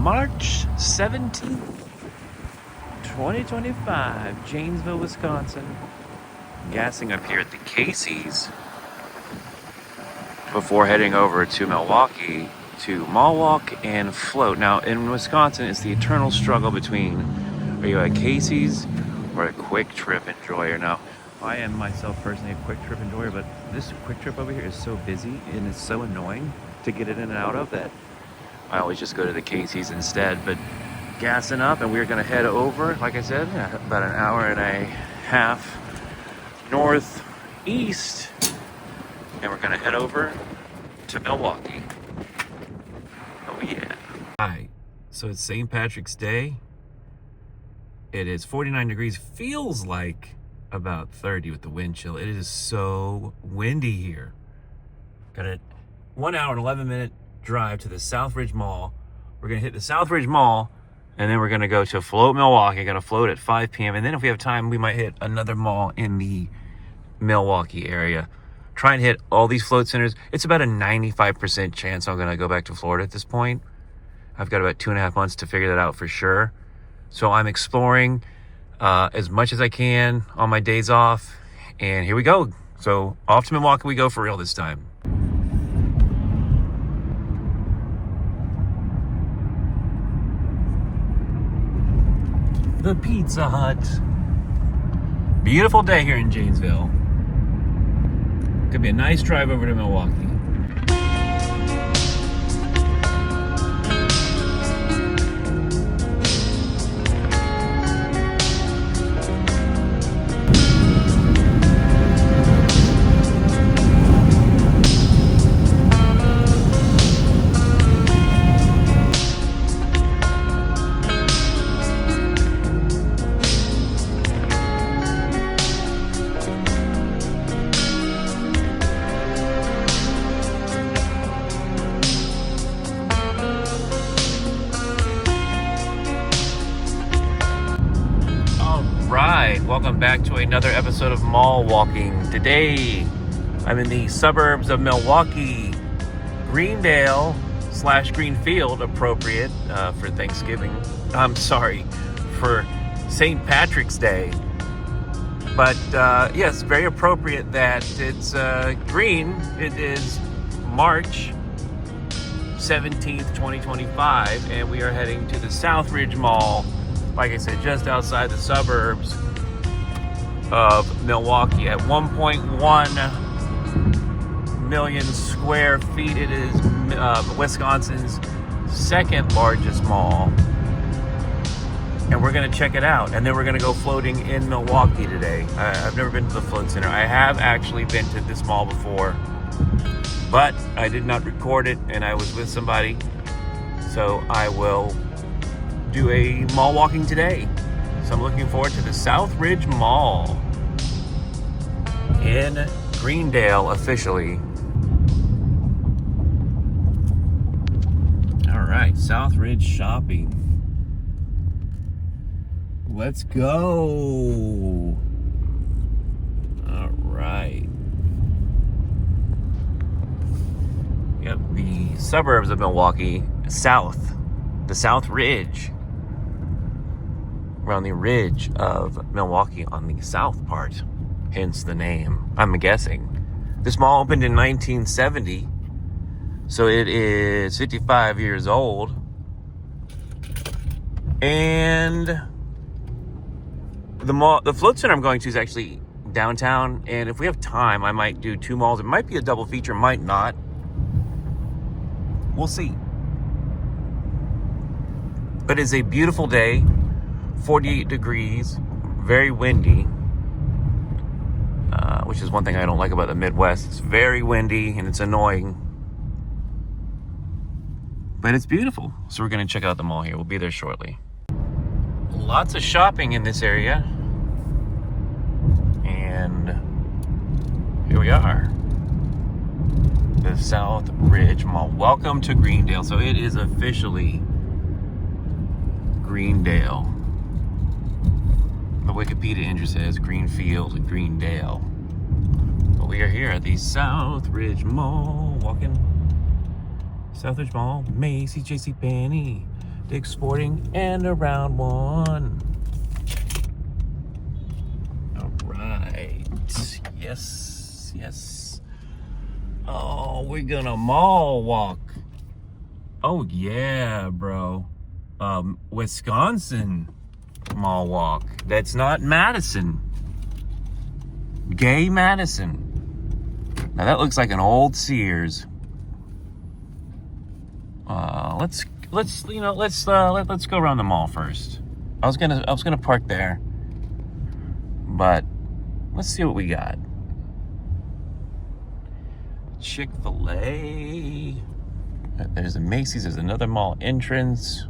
March 17th, 2025, Janesville, Wisconsin. Gassing up here at the Casey's before heading over to Milwaukee to mall walk and float. Now, in Wisconsin, it's the eternal struggle between are you a Casey's or a Quick Trip enjoyer? Now, I am myself personally a Quick Trip enjoyer, but this Quick Trip over here is so busy and it's so annoying to get it in and out of that I always just go to the Casey's instead. But gassing up, and we're going to head over, like I said, about an hour and a half northeast, and we're going to head over to Milwaukee. Oh yeah. Hi, so it's St. Patrick's Day. It is 49 degrees, feels like about 30 with the wind chill. It is so windy here. Got a 1 hour and 11 minute drive to the Southridge Mall. We're gonna hit the Southridge Mall, and then we're gonna go to Float Milwaukee. Gonna float at 5 p.m. and then if we have time, we might hit another mall in the Milwaukee area. Try and hit all these float centers. It's about a 95% chance I'm gonna go back to Florida at this point. I've got about 2.5 months to figure that out for sure. So I'm exploring as much as I can on my days off, and here we go. So off to Milwaukee we go for real this time. The Pizza Hut. Beautiful day here in Janesville. Could be a nice drive over to Milwaukee. Welcome back to another episode of Mall Walking. Today, I'm in the suburbs of Milwaukee, Greendale / Greenfield, appropriate for Thanksgiving. I'm sorry, for St. Patrick's Day. But yes, very appropriate that it's green. It is March 17th, 2025, and we are heading to the Southridge Mall, like I said, just outside the suburbs of Milwaukee at 1.1 million square feet. It is Wisconsin's second largest mall, and we're going to check it out, and then we're going to go floating in Milwaukee today. I've never been to the float center. I have actually been to this mall before, but I did not record it, and I was with somebody, so I will do a mall walking today. So I'm looking forward to the Southridge Mall in Greendale officially. All right, Southridge shopping. Let's go. All right. Yep, the suburbs of Milwaukee, the Southridge. We're on the ridge of Milwaukee on the south part, hence the name, I'm guessing. This mall opened in 1970, so it is 55 years old. And the float center I'm going to is actually downtown, and if we have time, I might do 2 malls. It might be a double feature, might not. We'll see. But it's a beautiful day. 48 degrees, very windy, which is one thing I don't like about the Midwest. It's very windy and it's annoying, but it's beautiful. So we're going to check out the mall here. We'll be there shortly. Lots of shopping in this area, and here we are, the Southridge Mall. Welcome to Greendale. So it is officially Greendale. The Wikipedia entry says Greenfield, Greendale. But we are here at the Southridge Mall, walking. Southridge Mall, Macy's, JCPenney, Dick's Sporting and a round one. All right. Yes, yes. Oh, we're gonna mall walk. Oh yeah, bro. Wisconsin mall walk. That's not Madison. Gay Madison. Now that looks like an old Sears. Let's go around the mall first. I was gonna park there, but let's see what we got. Chick-fil-A. There's a Macy's. There's another mall entrance.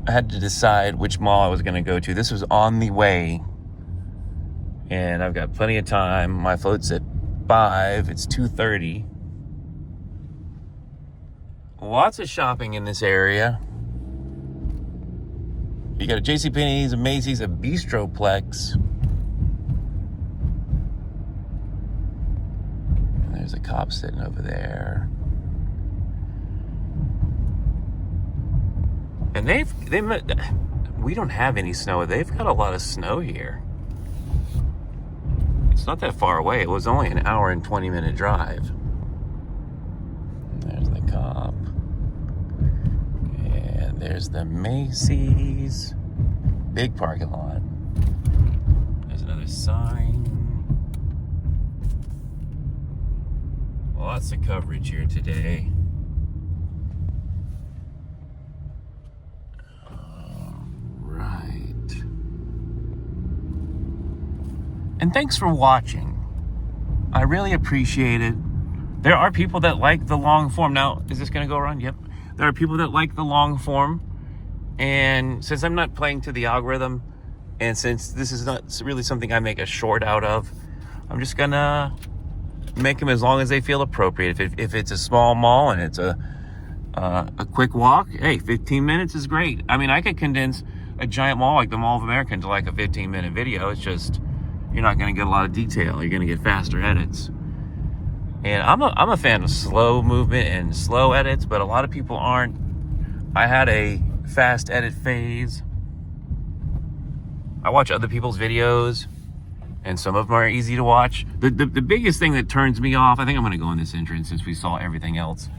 I had to decide which mall I was gonna go to. This was on the way, and I've got plenty of time. My float's at 5. It's 2:30. Lots of shopping in this area. You got a JCPenney's, a Macy's, a Bistroplex. And there's a cop sitting over there. And we don't have any snow. They've got a lot of snow here. It's not that far away. It was only an hour and 20-minute drive. And there's the cop. And there's the Macy's. Big parking lot. There's another sign. Lots of coverage here today. And thanks for watching. I really appreciate it. There are people that like the long form. Now, is this going to go around? Yep. There are people that like the long form. And since I'm not playing to the algorithm, and since this is not really something I make a short out of, I'm just going to make them as long as they feel appropriate. If it's a small mall and it's a quick walk, hey, 15 minutes is great. I mean, I could condense a giant mall like the Mall of America into like a 15-minute video. It's just, you're not going to get a lot of detail. You're going to get faster edits. And I'm a fan of slow movement and slow edits, but a lot of people aren't. I had a fast edit phase. I watch other people's videos, and some of them are easy to watch. The biggest thing that turns me off, I think I'm going to go in this entrance since we saw everything else.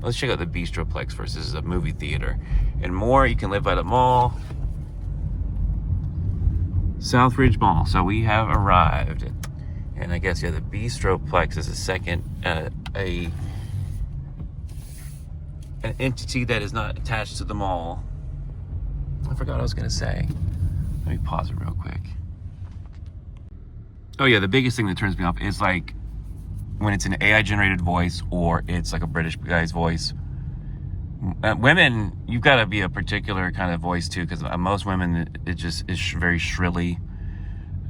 Let's check out the Bistroplex first. This is a movie theater. And more, you can live by the mall. Southridge Mall. So we have arrived. And I guess, yeah, the Bistroplex is a second, an entity that is not attached to the mall. I forgot what I was going to say. Let me pause it real quick. Oh yeah, the biggest thing that turns me off is like when it's an AI generated voice or it's like a British guy's voice. Women, you've got to be a particular kind of voice too, because most women, it just is very shrilly,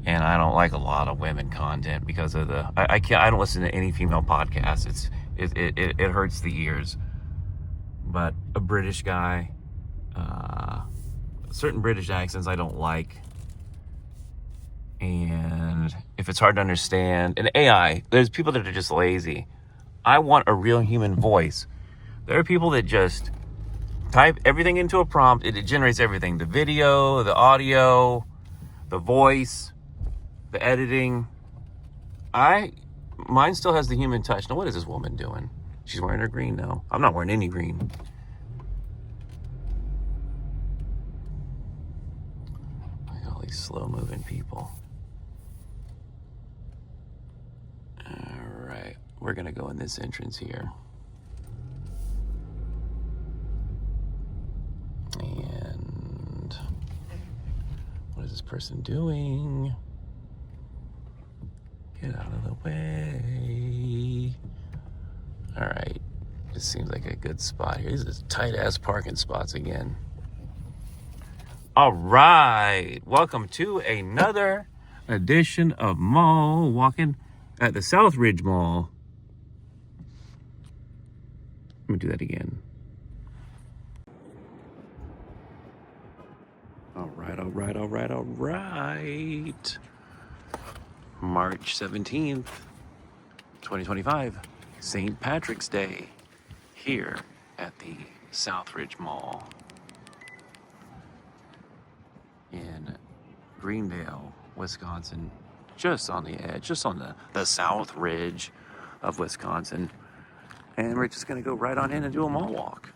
and I don't like a lot of women content because of I don't listen to any female podcasts. It hurts the ears. But a British guy, certain British accents I don't like, and if it's hard to understand, and AI, there's people that are just lazy. I want a real human voice. There are people that just type everything into a prompt. It generates everything. The video, the audio, the voice, the editing. Mine still has the human touch. Now, what is this woman doing? She's wearing her green now. I'm not wearing any green. Look at all these slow-moving people. All right. We're going to go in this entrance here. And what is this person doing? Get out of the way. All right. This seems like a good spot here. These are tight-ass parking spots again. All right. Welcome to another edition of Mall Walking at the Southridge Mall. Let me do that again. All right. March 17th, 2025, St. Patrick's Day, here at the Southridge Mall in Greendale, Wisconsin, just on the edge, just on the south ridge of Wisconsin. And we're just gonna go right on in and do a mall walk.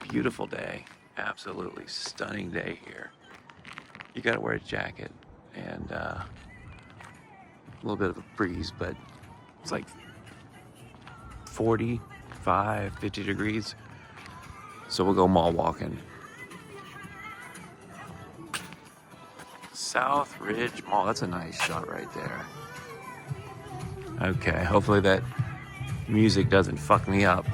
Beautiful day, absolutely stunning day here. You gotta wear a jacket and a little bit of a breeze, but it's like 45, 50 degrees. So we'll go mall walking. Southridge Mall, that's a nice shot right there. Okay, hopefully that music doesn't fuck me up.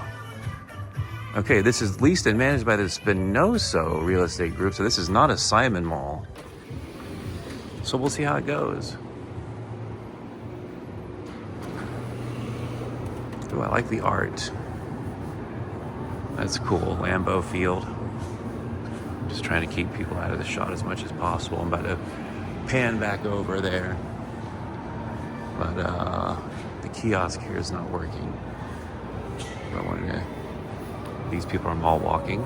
Okay, this is leased and managed by the Spinoso Real Estate Group, so this is not a Simon Mall. So we'll see how it goes. Oh, I like the art. That's cool, Lambeau Field. I'm just trying to keep people out of the shot as much as possible. I'm about to pan back over there. But the kiosk here is not working. So I wanted to, these people are mall walking.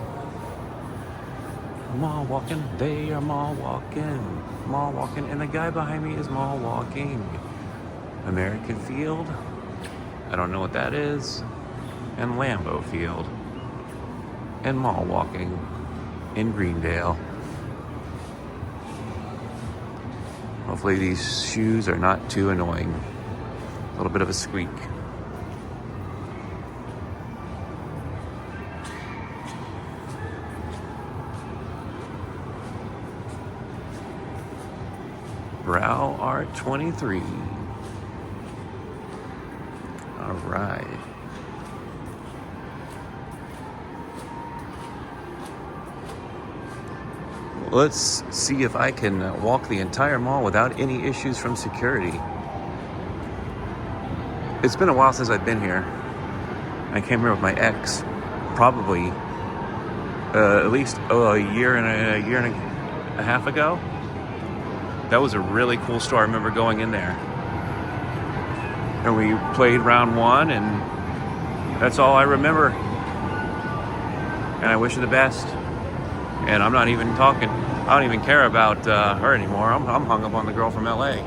Mall walking, they are mall walking. Mall walking, and the guy behind me is mall walking. American Field, I don't know what that is. And Lambeau Field. And mall walking in Greendale. Hopefully these shoes are not too annoying. A little bit of a squeak. Brow Art 23. All right. Let's see if I can walk the entire mall without any issues from security. It's been a while since I've been here. I came here with my ex, probably at least a year and a half ago. That was a really cool store. I remember going in there. And we played round one, and that's all I remember. And I wish her the best. And I'm not even talking, I don't even care about her anymore. I'm hung up on the girl from LA.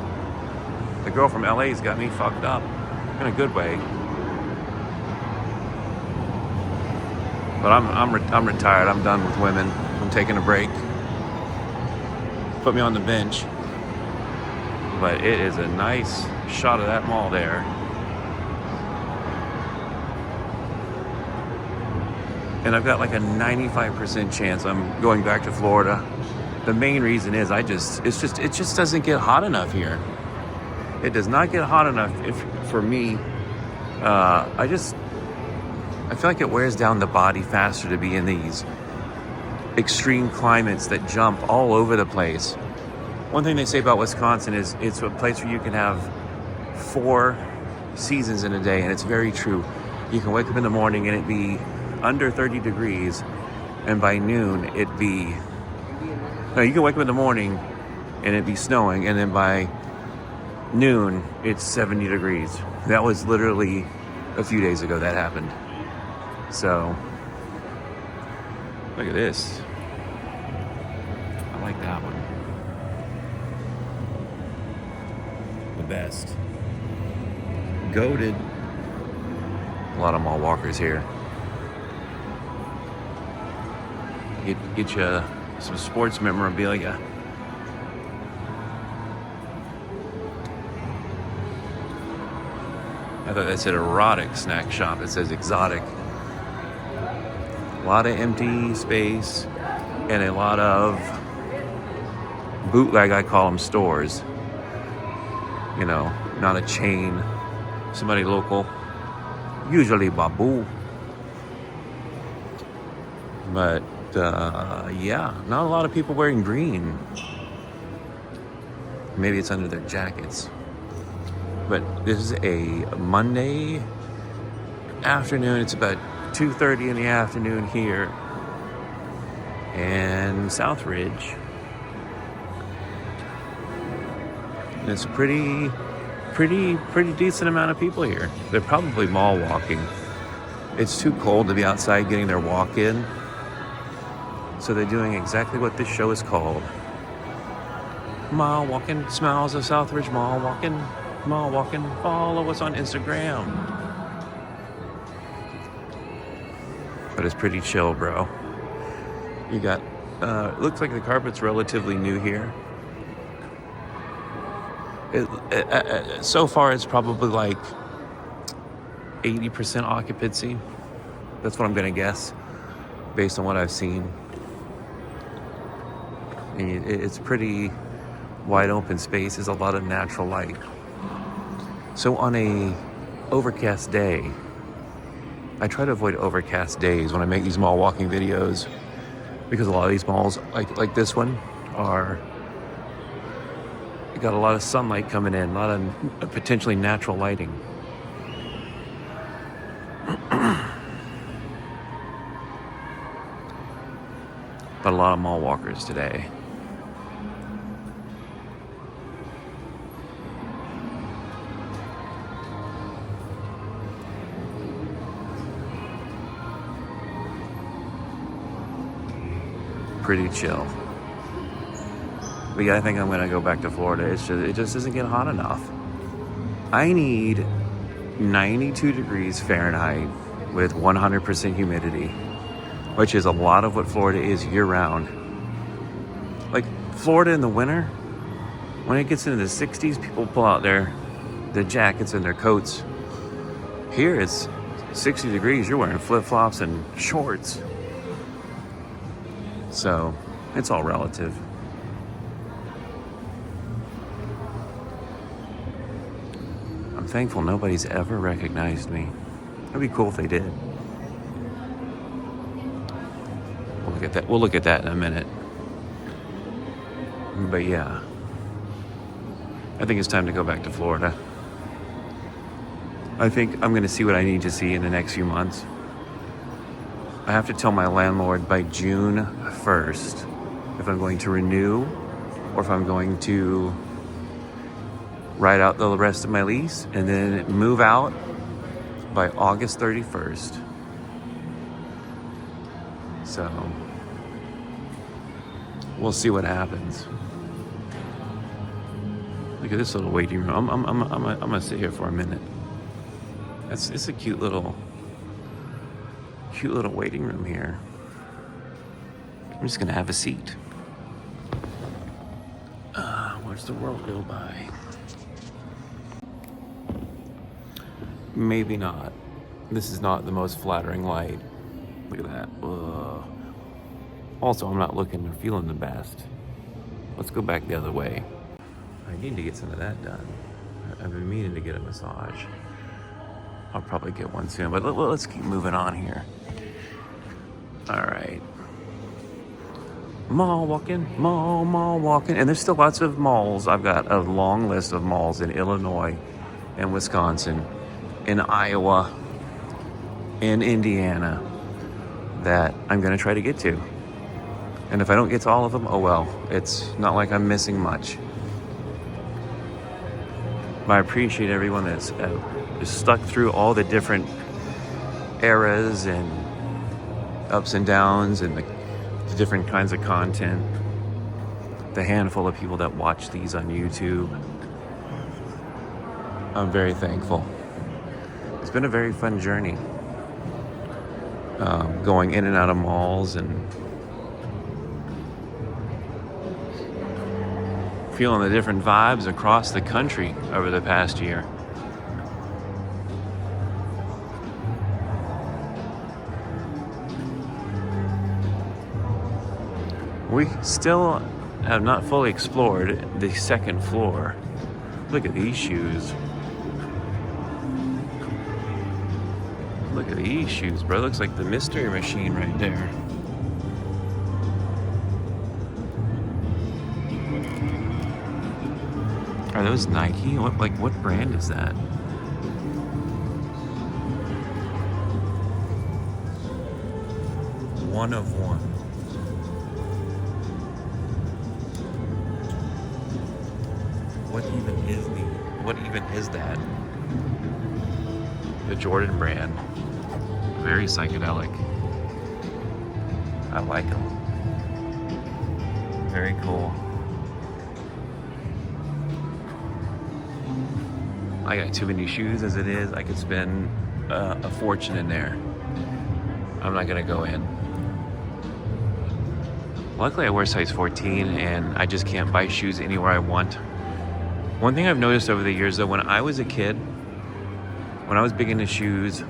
The girl from LA's got me fucked up, in a good way. But I'm retired, I'm done with women. I'm taking a break. Put me on the bench. But it is a nice shot of that mall there. And I've got like a 95% chance I'm going back to Florida. The main reason is it just doesn't get hot enough here. It does not get hot enough for me. I feel like it wears down the body faster to be in these extreme climates that jump all over the place. One thing they say about Wisconsin is it's a place where you can have 4 seasons in a day, and it's very true. You can wake up in the morning and it be under 30 degrees, and by noon you can wake up in the morning and it be snowing, and then by noon it's 70 degrees. That was literally a few days ago that happened. So look at this. I like that one. The best. Goated. A lot of mall walkers here. Get you some sports memorabilia. I thought that said erotic snack shop. It says exotic. A lot of empty space and a lot of bootleg, I call them, stores. You know, not a chain. Somebody local. Usually Babu. But yeah, not a lot of people wearing green. Maybe it's under their jackets. But this is a Monday afternoon. It's about 2:30 in the afternoon here in Southridge. And it's a pretty pretty decent amount of people here. They're probably mall walking. It's too cold to be outside getting their walk in. So they're doing exactly what this show is called. Mall walking, smiles of Southridge, mall walking, follow us on Instagram. But it's pretty chill, bro. You got, looks like the carpet's relatively new here. So far it's probably like 80% occupancy. That's what I'm gonna guess, based on what I've seen. And it's pretty wide open space. There's a lot of natural light. So on a overcast day, I try to avoid overcast days when I make these mall walking videos, because a lot of these malls, like this one, got a lot of sunlight coming in, a lot of potentially natural lighting. But a lot of mall walkers today. Pretty chill. But yeah, I think I'm gonna go back to Florida. It just isn't getting hot enough. I need 92 degrees Fahrenheit with 100% humidity, which is a lot of what Florida is year round. Like Florida in the winter, when it gets into the 60s, people pull out their jackets and their coats. Here it's 60 degrees, you're wearing flip-flops and shorts. So it's all relative. I'm thankful nobody's ever recognized me. It'd be cool if they did. We'll look at that. We'll look at that in a minute. But yeah, I think it's time to go back to Florida. I think I'm going to see what I need to see in the next few months. I have to tell my landlord by June 1st if I'm going to renew or if I'm going to ride out the rest of my lease and then move out by August 31st. So we'll see what happens. Look at this little waiting room. I'm gonna sit here for a minute. It's a cute little waiting room here. I'm just gonna have a seat. Watch the world go by. Maybe not. This is not the most flattering light. Look at that. Ugh. Also, I'm not looking or feeling the best. Let's go back the other way. I need to get some of that done. I've been meaning to get a massage. I'll probably get one soon, but let's keep moving on here. All right. Mall walking. And there's still lots of malls. I've got a long list of malls in Illinois and Wisconsin, in Iowa, in Indiana, that I'm gonna try to get to. And if I don't get to all of them, oh well. It's not like I'm missing much. But I appreciate everyone that's stuck through all the different eras and ups and downs and the different kinds of content. The handful of people that watch these on YouTube. I'm very thankful. It's been a very fun journey. Going in and out of malls and feeling the different vibes across the country over the past year. We still have not fully explored the second floor. Look at these shoes. Look at these shoes, bro. Looks like the Mystery Machine right there. Are those Nike? What brand is that? One of one. What even is the what even is that? The Jordan brand. Very psychedelic. I like them. Very cool. I got too many shoes as it is. I could spend a fortune in there. I'm not gonna go in. Luckily I wear size 14 and I just can't buy shoes anywhere I want. One thing I've noticed over the years though, when I was a kid, when I was big into shoes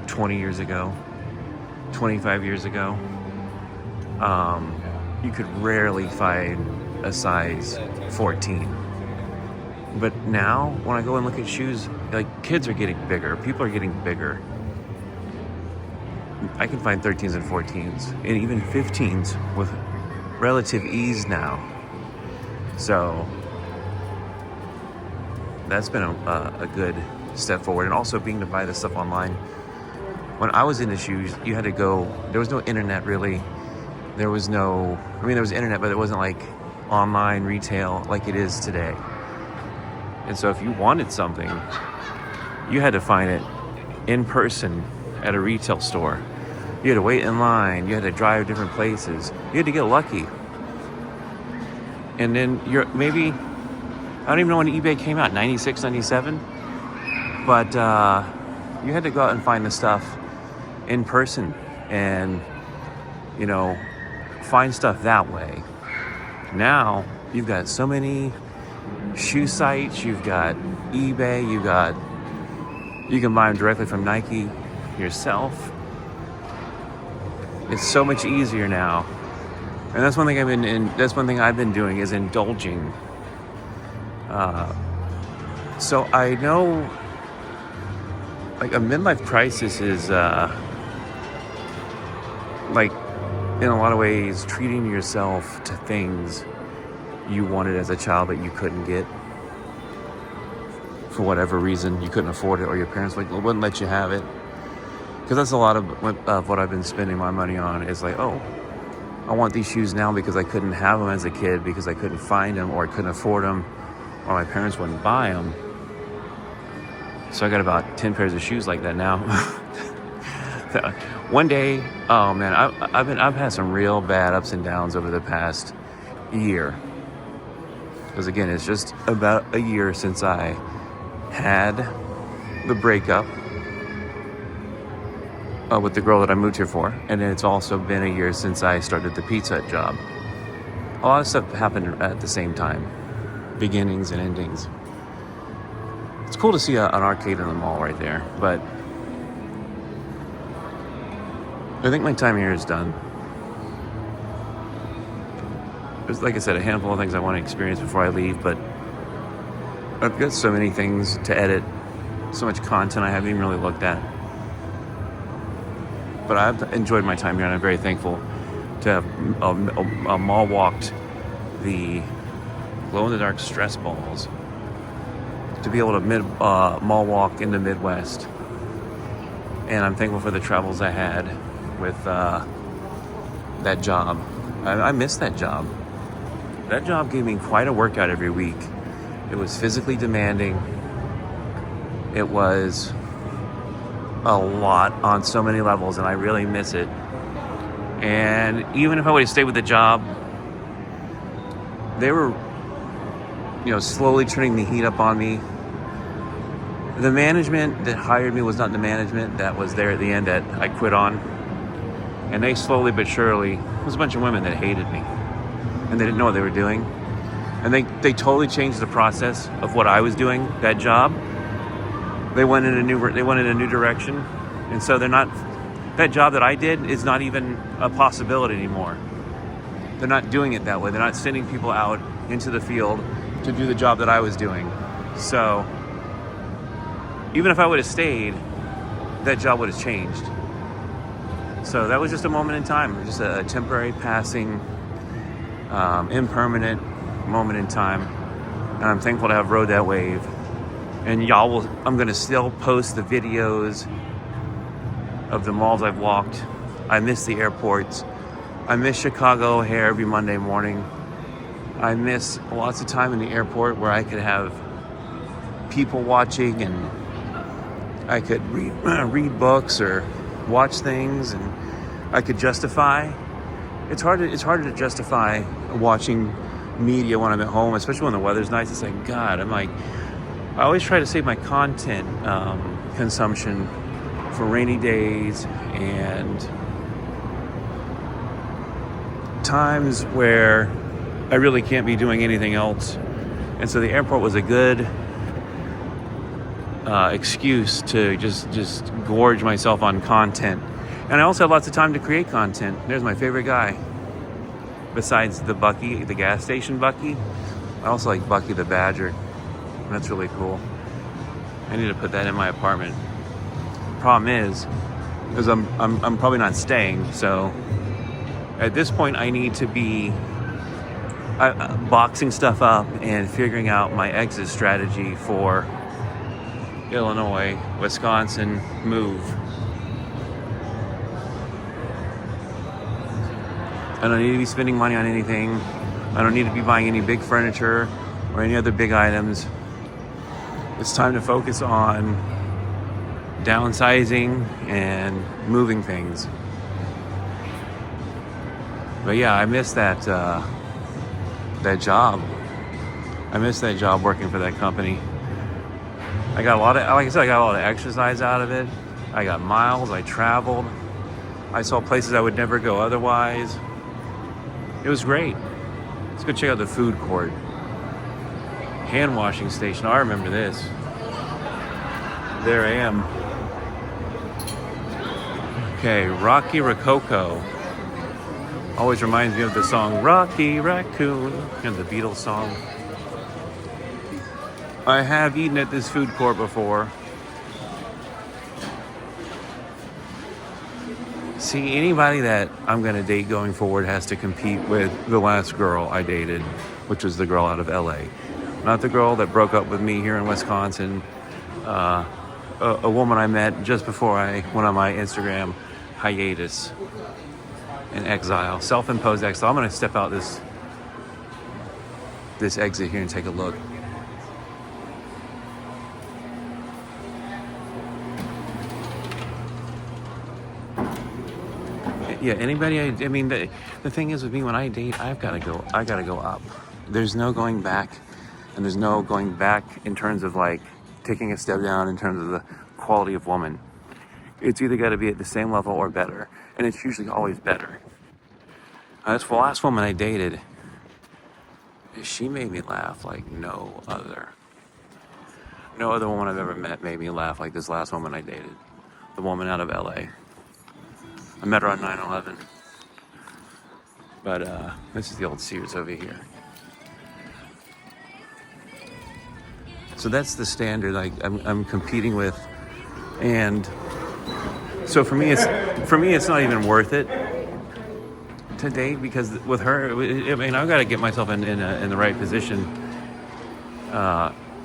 20 years ago, 25 years ago, you could rarely find a size 14. But now, when I go and look at shoes, like kids are getting bigger, people are getting bigger. I can find 13s and 14s, and even 15s with relative ease now. So that's been a good step forward. And also being to buy this stuff online. When I was into shoes, you had to go, there was no internet really. There was no, there was internet, but it wasn't like online retail like it is today. And so if you wanted something, you had to find it in person at a retail store. You had to wait in line. You had to drive different places. You had to get lucky. And then I don't even know when eBay came out, 96, 97? But you had to go out and find the stuff in person and, find stuff that way. Now, you've got so many shoe sites, you've got eBay, you can buy them directly from Nike yourself. It's so much easier now. And that's one thing I've been doing is indulging. So I know like a midlife crisis is like in a lot of ways treating yourself to things you wanted as a child that you couldn't get for whatever reason. You couldn't afford it, or your parents wouldn't let you have it. Because that's a lot of what I've been spending my money on is like, oh, I want these shoes now because I couldn't have them as a kid because I couldn't find them or I couldn't afford them or my parents wouldn't buy them. So I got about 10 pairs of shoes like that now. One day, oh man, I've had some real bad ups and downs over the past year. Because again, it's just about a year since I had the breakup with the girl that I moved here for. And then it's also been a year since I started the Pizza Hut job. A lot of stuff happened at the same time. Beginnings and endings. It's cool to see an arcade in the mall right there. But I think my time here is done. There's, like I said, a handful of things I want to experience before I leave, but I've got so many things to edit, so much content I haven't even really looked at. But I've enjoyed my time here, and I'm very thankful to have mall walked the glow-in-the-dark stress balls, to be able to mall walk in the Midwest. And I'm thankful for the travels I had with that job. I miss that job. That job gave me quite a workout every week. It was physically demanding. It was a lot on so many levels, and I really miss it. And even if I would have stayed with the job, they were, slowly turning the heat up on me. The management that hired me was not the management that was there at the end that I quit on. And they slowly but surely, it was a bunch of women that hated me. And they didn't know what they were doing. And they totally changed the process of what I was doing, that job. They went in a new direction. And so that job that I did is not even a possibility anymore. They're not doing it that way. They're not sending people out into the field to do the job that I was doing. So even if I would have stayed, that job would have changed. So that was just a moment in time, just a temporary passing, impermanent moment in time. And I'm thankful to have rode that wave. And I'm going to still post the videos of the malls I've walked. I miss the airports. I miss Chicago O'Hare every Monday morning. I miss lots of time in the airport where I could have people watching, and I could read books or watch things, and I could justify. It's harder to justify watching media when I'm at home, especially when the weather's nice. It's like, God, I always try to save my content consumption for rainy days and times where I really can't be doing anything else. And so the airport was a good excuse to just gorge myself on content. And I also have lots of time to create content. There's my favorite guy. Besides the Bucky, the gas station Bucky, I also like Bucky the Badger. That's really cool. I need to put that in my apartment. Problem is I'm probably not staying, so at this point I need to be boxing stuff up and figuring out my exit strategy for Illinois, Wisconsin move. I don't need to be spending money on anything. I don't need to be buying any big furniture or any other big items. It's time to focus on downsizing and moving things. But yeah, I miss that job. I miss that job working for that company. I got a lot of exercise out of it. I got miles, I traveled. I saw places I would never go otherwise. It was great. Let's go check out the food court. Hand washing station. Oh, I remember this. There I am. Okay, Rocky Rococo. Always reminds me of the song Rocky Raccoon and the Beatles song. I have eaten at this food court before. See, anybody that I'm going to date going forward has to compete with the last girl I dated, which was the girl out of LA. Not the girl that broke up with me here in Wisconsin. A woman I met just before I went on my Instagram hiatus and exile, self-imposed exile. I'm going to step out this exit here and take a look. Yeah, anybody, I mean, the thing is with me, when I date, I gotta go up. There's no going back, and there's no going back in terms of like taking a step down in terms of the quality of woman. It's either got to be at the same level or better, and it's usually always better. That's the last woman I dated. She made me laugh like no other woman I've ever met made me laugh like this last woman I dated. The woman out of LA. I met her on 9/11. But this is the old Sears over here. So that's the standard I'm competing with. And so for me it's not even worth it to date, because with her, I mean, I've got to get myself in the right position,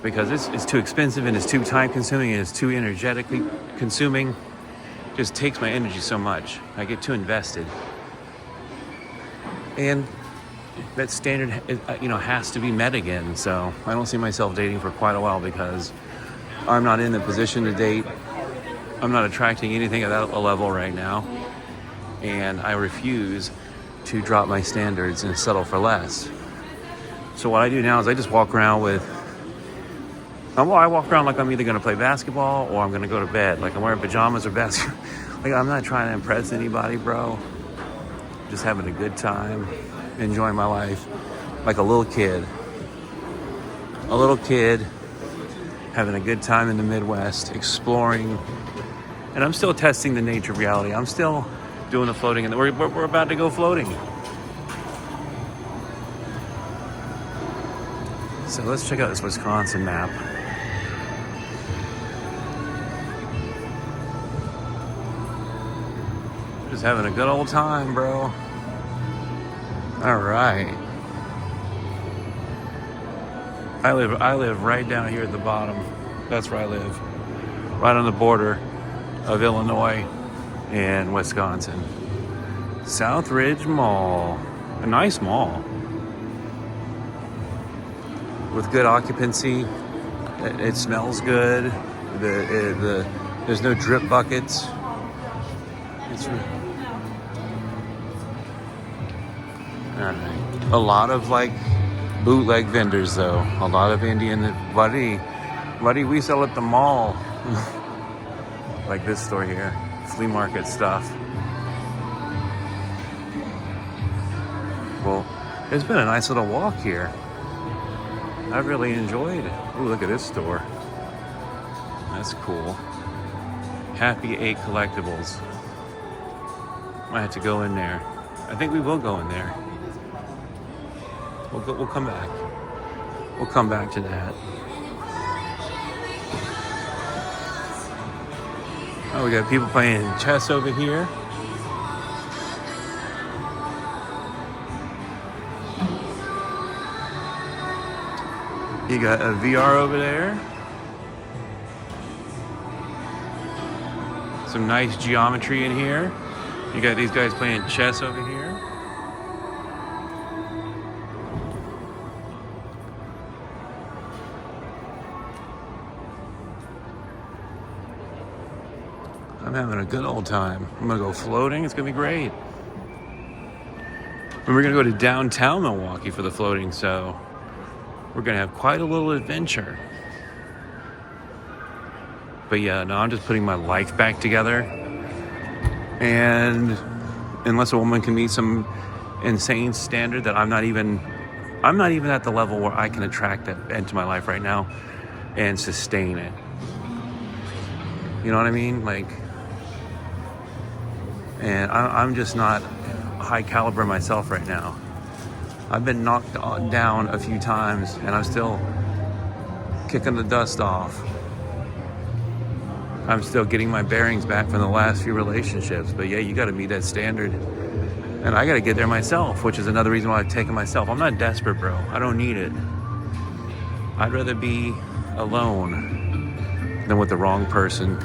because it's too expensive and it's too time consuming and it's too energetically consuming. It just takes my energy so much. I get too invested. And that standard, has to be met again. So I don't see myself dating for quite a while, because I'm not in the position to date. I'm not attracting anything at that level right now. And I refuse to drop my standards and settle for less. So what I do now is I just walk around I walk around like I'm either going to play basketball or I'm going to go to bed. Like I'm wearing pajamas or basketball. Like I'm not trying to impress anybody, bro. Just having a good time, enjoying my life like a little kid. A little kid having a good time in the Midwest, exploring. And I'm still testing the nature of reality. I'm still doing the floating, and we're about to go floating. So let's check out this Wisconsin map. Just having a good old time, bro. All right. I live right down here at the bottom. That's where I live. Right on the border of Illinois and Wisconsin. Southridge Mall. A nice mall. With good occupancy. It smells good. There's no drip buckets. Alright. A lot of like bootleg vendors though. A lot of Indian buddy, we sell at the mall. Like this store here. Flea market stuff. Well, it's been a nice little walk here. I've really enjoyed it. Ooh, look at this store. That's cool. Happy 8 Collectibles. Might have to go in there. I think we will go in there. We'll come back. We'll come back to that. Oh, we got people playing chess over here. You got a VR over there. Some nice geometry in here. You got these guys playing chess over here. I'm having a good old time. I'm gonna go floating. It's gonna be great. And we're gonna go to downtown Milwaukee for the floating, so we're gonna have quite a little adventure. But yeah, no, I'm just putting my life back together. And unless a woman can meet some insane standard that I'm not even at the level where I can attract that into my life right now and sustain it. You know what I mean? Like, and I'm just not high caliber myself right now. I've been knocked down a few times and I'm still kicking the dust off. I'm still getting my bearings back from the last few relationships. But yeah, you gotta meet that standard. And I gotta get there myself, which is another reason why I've taken myself. I'm not desperate, bro. I don't need it. I'd rather be alone than with the wrong person.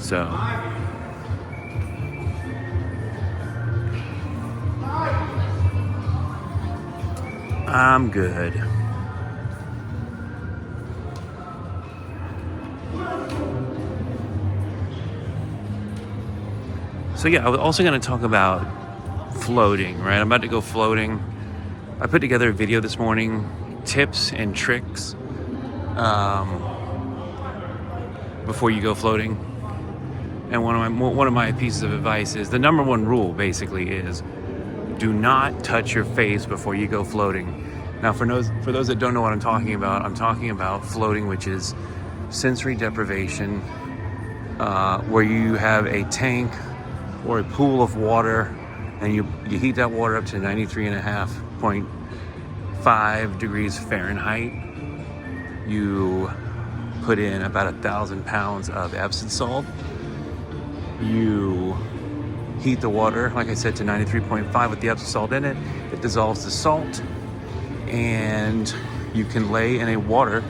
So I'm good. So yeah, I was also going to talk about floating, right? I'm about to go floating. I put together a video this morning, tips and tricks before you go floating. And one of my pieces of advice is the number one rule basically is do not touch your face before you go floating. Now, for those that don't know what I'm talking about floating, which is sensory deprivation, where you have a tank or a pool of water and you heat that water up to 93.5 degrees Fahrenheit. You put in about 1,000 pounds of Epsom salt. You heat the water, like I said, to 93.5 with the Epsom salt in it. It dissolves the salt, and you can lay in a water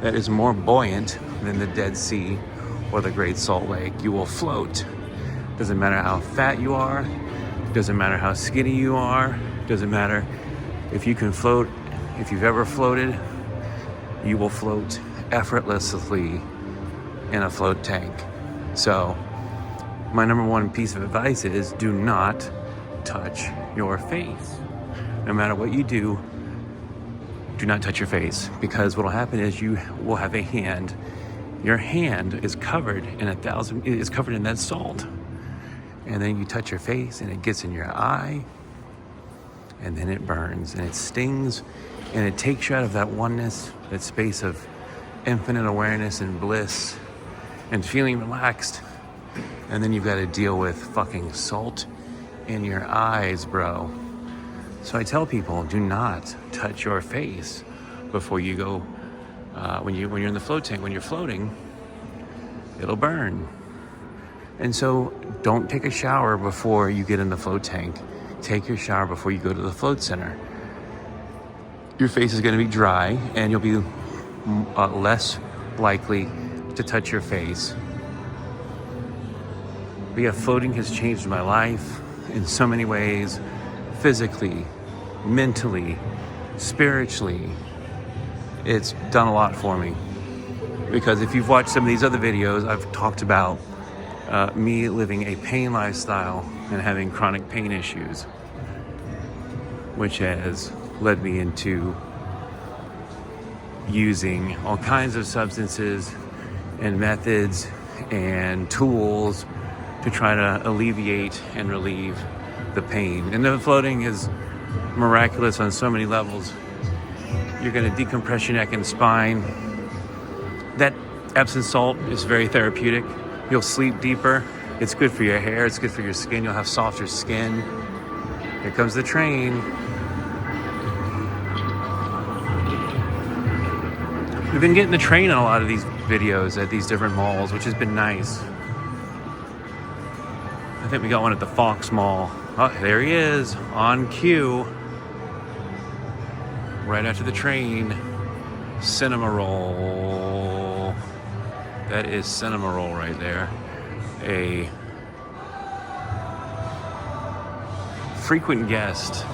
that is more buoyant than the Dead Sea or the Great Salt Lake. You will float. Doesn't matter how fat you are, doesn't matter how skinny you are, doesn't matter if you can float. If you've ever floated, you will float effortlessly in a float tank. So my number one piece of advice is do not touch your face. No matter what you do, do not touch your face, because what will happen is you will have a hand. Your hand is covered in that salt. And then you touch your face and it gets in your eye, and then it burns and it stings, and it takes you out of that oneness, that space of infinite awareness and bliss and feeling relaxed. And then you've got to deal with fucking salt in your eyes, bro. So I tell people, do not touch your face before you go. When you're in the float tank, when you're floating, it'll burn. And so don't take a shower before you get in the float tank. Take your shower before you go to the float center. Your face is going to be dry and you'll be less likely to touch your face. But yeah, floating has changed my life in so many ways, physically, mentally, spiritually. it's done a lot for me. Because if you've watched some of these other videos, I've talked about me living a pain lifestyle and having chronic pain issues, which has led me into using all kinds of substances and methods and tools to try to alleviate and relieve the pain. And the floating is miraculous on so many levels. You're going to decompress your neck and spine. That Epsom salt is very therapeutic. You'll sleep deeper. It's good for your hair. It's good for your skin. You'll have softer skin. Here comes the train. We've been getting the train on a lot of these videos at these different malls, which has been nice. I think we got one at the Fox Mall. Oh, there he is, on cue. Right after the train. Cinema roll. That is cinema roll right there. A frequent guest,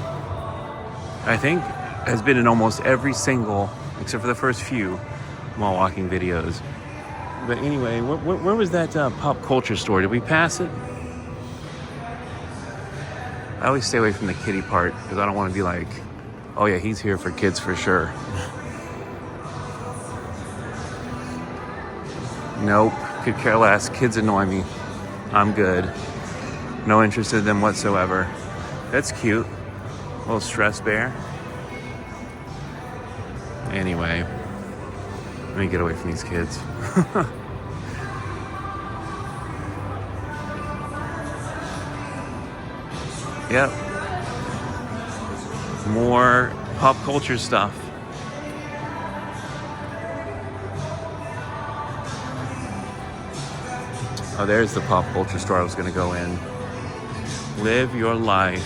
I think, has been in almost every single, except for the first few, mall walking videos. But anyway, where was that pop culture store? Did we pass it? I always stay away from the kiddie part because I don't want to be like, oh yeah, he's here for kids for sure. Nope, could care less. Kids annoy me. I'm good. No interest in them whatsoever. That's cute. Little stress bear. Anyway, let me get away from these kids. Yep. More pop culture stuff. Oh, there's the pop culture store I was going to go in. Live your life.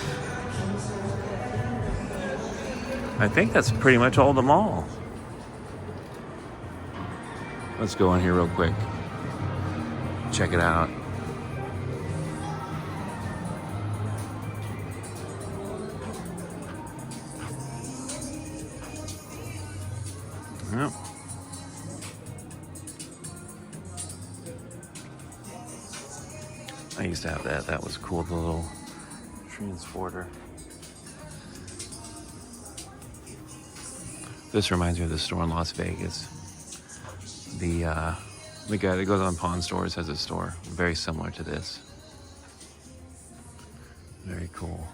I think that's pretty much all the mall. Let's go in here real quick. Check it out. Yep. I used to have that. That was cool, the little transporter. This reminds me of the store in Las Vegas. The guy that goes on Pawn Stores has a store very similar to this. Very cool.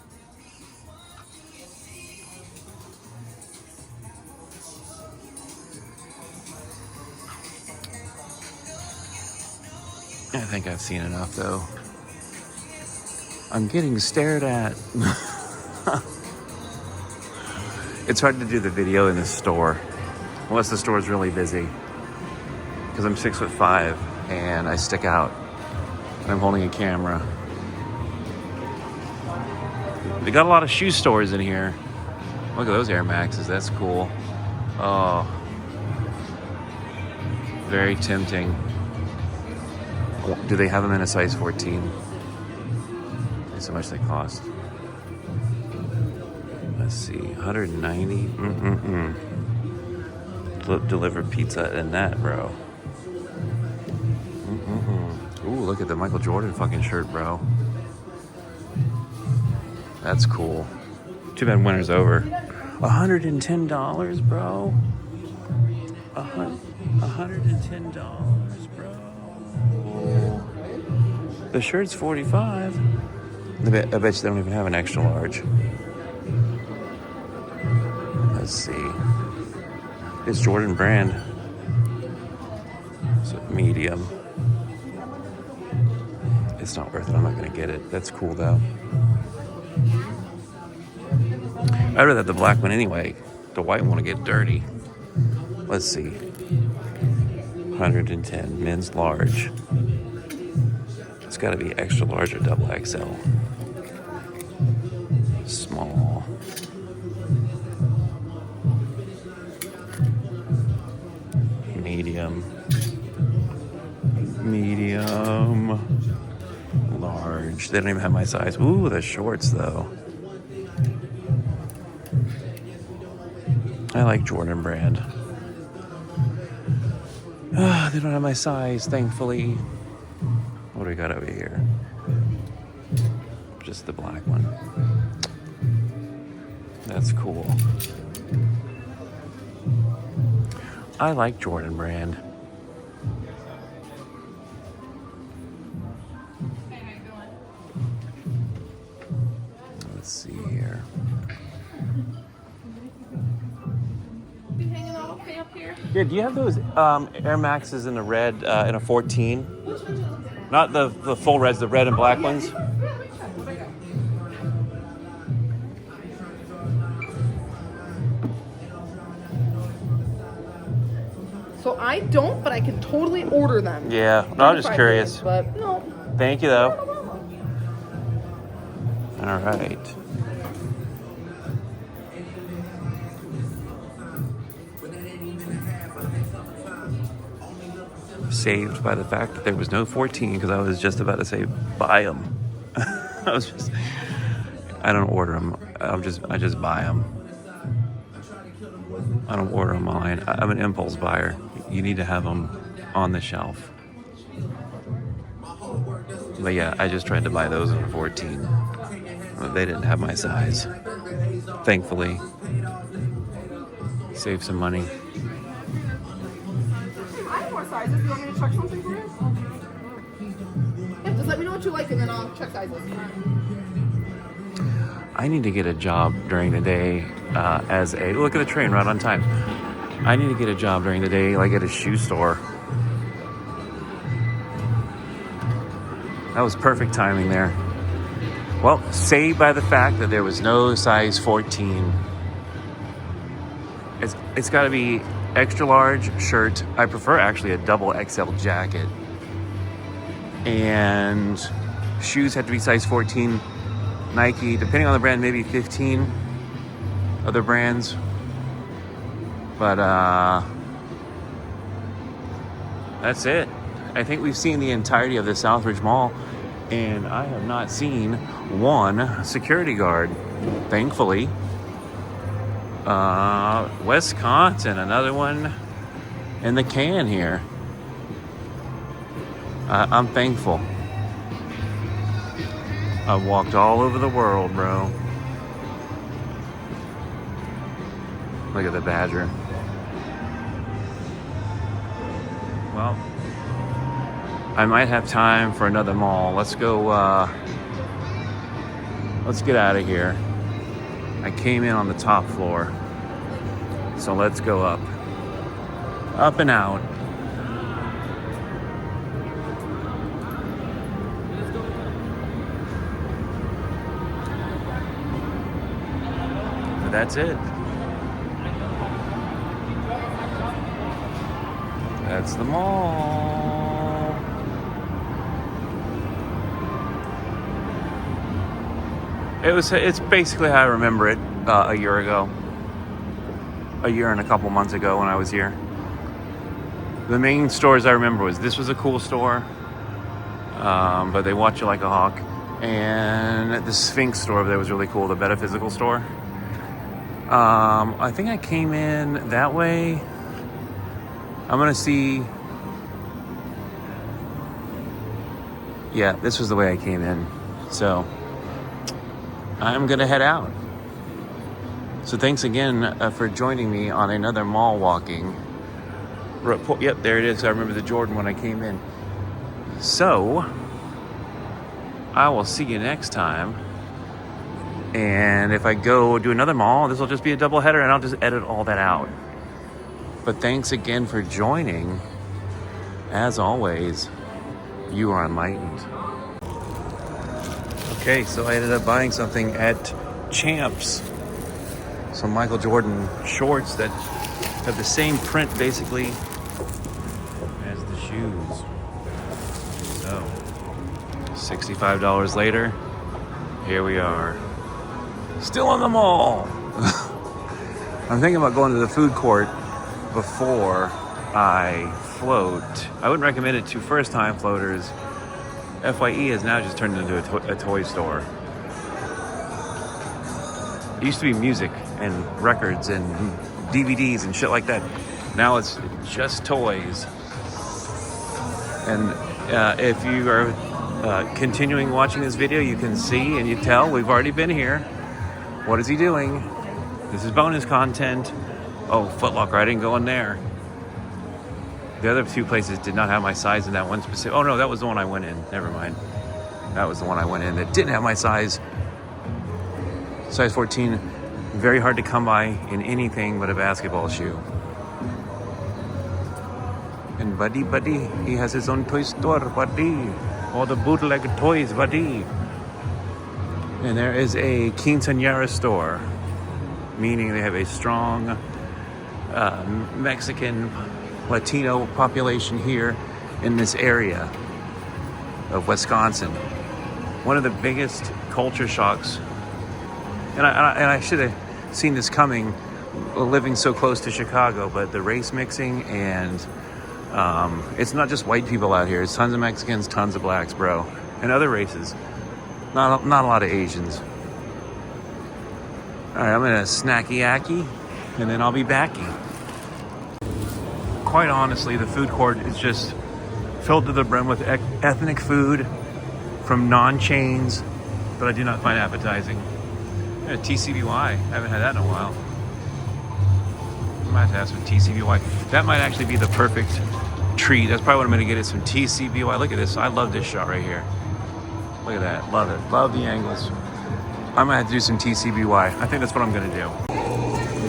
I think I've seen enough though. I'm getting stared at. It's hard to do the video in the store unless the store is really busy, because I'm 6'5" and I stick out and I'm holding a camera. They got a lot of shoe stores in here. Look at those Air Maxes. That's cool. Oh, very tempting. Do they have them in a size 14? That's how much they cost. Let's see, 190. Deliver pizza in that, bro. Ooh, look at the Michael Jordan fucking shirt, bro. That's cool. Too bad winter's over. $110, bro. $110, bro. The shirt's $45. I bet you they don't even have an extra large. Let's see. It's Jordan brand. So medium. It's not worth it. I'm not gonna get it. That's cool though. I'd rather have the black one anyway. The white one will get dirty. Let's see. 110 men's large. It's got to be extra large or double XL. Small. Medium. Medium. Large. They don't even have my size. Ooh, the shorts though. I like Jordan brand. They don't have my size, thankfully. What do we got over here? Just the black one. That's cool. I like Jordan brand. Let's see here. Be hanging out okay up here? Yeah, do you have those Air Maxes in the red, in a 14? Which ones are looking at? Not the full reds, the red and black ones? So I don't, but I can totally order them. Yeah, no, I'm just 25 curious. days, but no. Thank you, though. All right. Saved by the fact that there was no 14 because I was just about to say buy them. I don't order them. I just buy them. I don't order them online. I'm an impulse buyer. You need to have them on the shelf. But yeah, I just tried to buy those in a 14. They didn't have my size. Thankfully. Save some money. I have more sizes. Do you want me to check something for you? Yeah, just let me know what you like and then I'll check sizes. I need to get a job during the day as a... Look at the train right on time. I need to get a job during the day like at a shoe store. That was perfect timing there. Well, saved by the fact that there was no size 14. It's got to be extra large shirt. I prefer actually a double XL jacket. And shoes have to be size 14. Nike, depending on the brand, maybe 15. Other brands. But that's it. I think we've seen the entirety of the Southridge Mall, and I have not seen one security guard, thankfully. Wisconsin, another one in the can here. I'm thankful. I've walked all over the world, bro. Look at the badger. Well, I might have time for another mall. Let's go, let's get out of here. I came in on the top floor. So let's go up. Up and out. But that's it. That's the mall. It's basically how I remember it a year ago. A year and a couple months ago when I was here. The main stores I remember this was a cool store, but they watch you like a hawk. And the Sphinx store over there was really cool, the metaphysical store. I think I came in that way. I'm gonna see. Yeah, this was the way I came in. So I'm gonna head out. So thanks again for joining me on another mall walking report. Yep, there it is. I remember the Jordan when I came in. So I will see you next time. And if I go do another mall, this will just be a double header and I'll just edit all that out. But thanks again for joining. As always, you are enlightened. Okay, so I ended up buying something at Champs. Some Michael Jordan shorts that have the same print basically as the shoes. So, $65 later, here we are. Still in the mall. I'm thinking about going to the food court before I float. I wouldn't recommend it to first-time floaters. FYE has now just turned into a toy store. It used to be music and records and DVDs and shit like that. Now it's just toys. And if you are continuing watching this video, you can see and you tell we've already been here. What is he doing? This is bonus content. Oh, Foot Locker, I didn't go in there. The other two places did not have my size in that one specific. Oh no, that was the one I went in. Never mind. That was the one I went in that didn't have my size. Size 14. Very hard to come by in anything but a basketball shoe. And Buddy, he has his own toy store, Buddy. All the bootleg toys, Buddy. And there is a quinceañera store, meaning they have a strong Mexican, Latino population here in this area of Wisconsin. One of the biggest culture shocks, and I should have seen this coming, living so close to Chicago, but the race mixing and it's not just white people out here. It's tons of Mexicans, tons of blacks, bro, and other races. Not a lot of Asians. All right, I'm gonna snacky-acky, and then I'll be backy. Quite honestly, the food court is just filled to the brim with ethnic food from non-chains that I do not find appetizing. Yeah, TCBY, I haven't had that in a while. I might have to have some TCBY. That might actually be the perfect treat. That's probably what I'm gonna get, is some TCBY. Look at this, I love this shot right here. Look at that, love it, love the angles. I might have to do some TCBY. I think that's what I'm gonna do.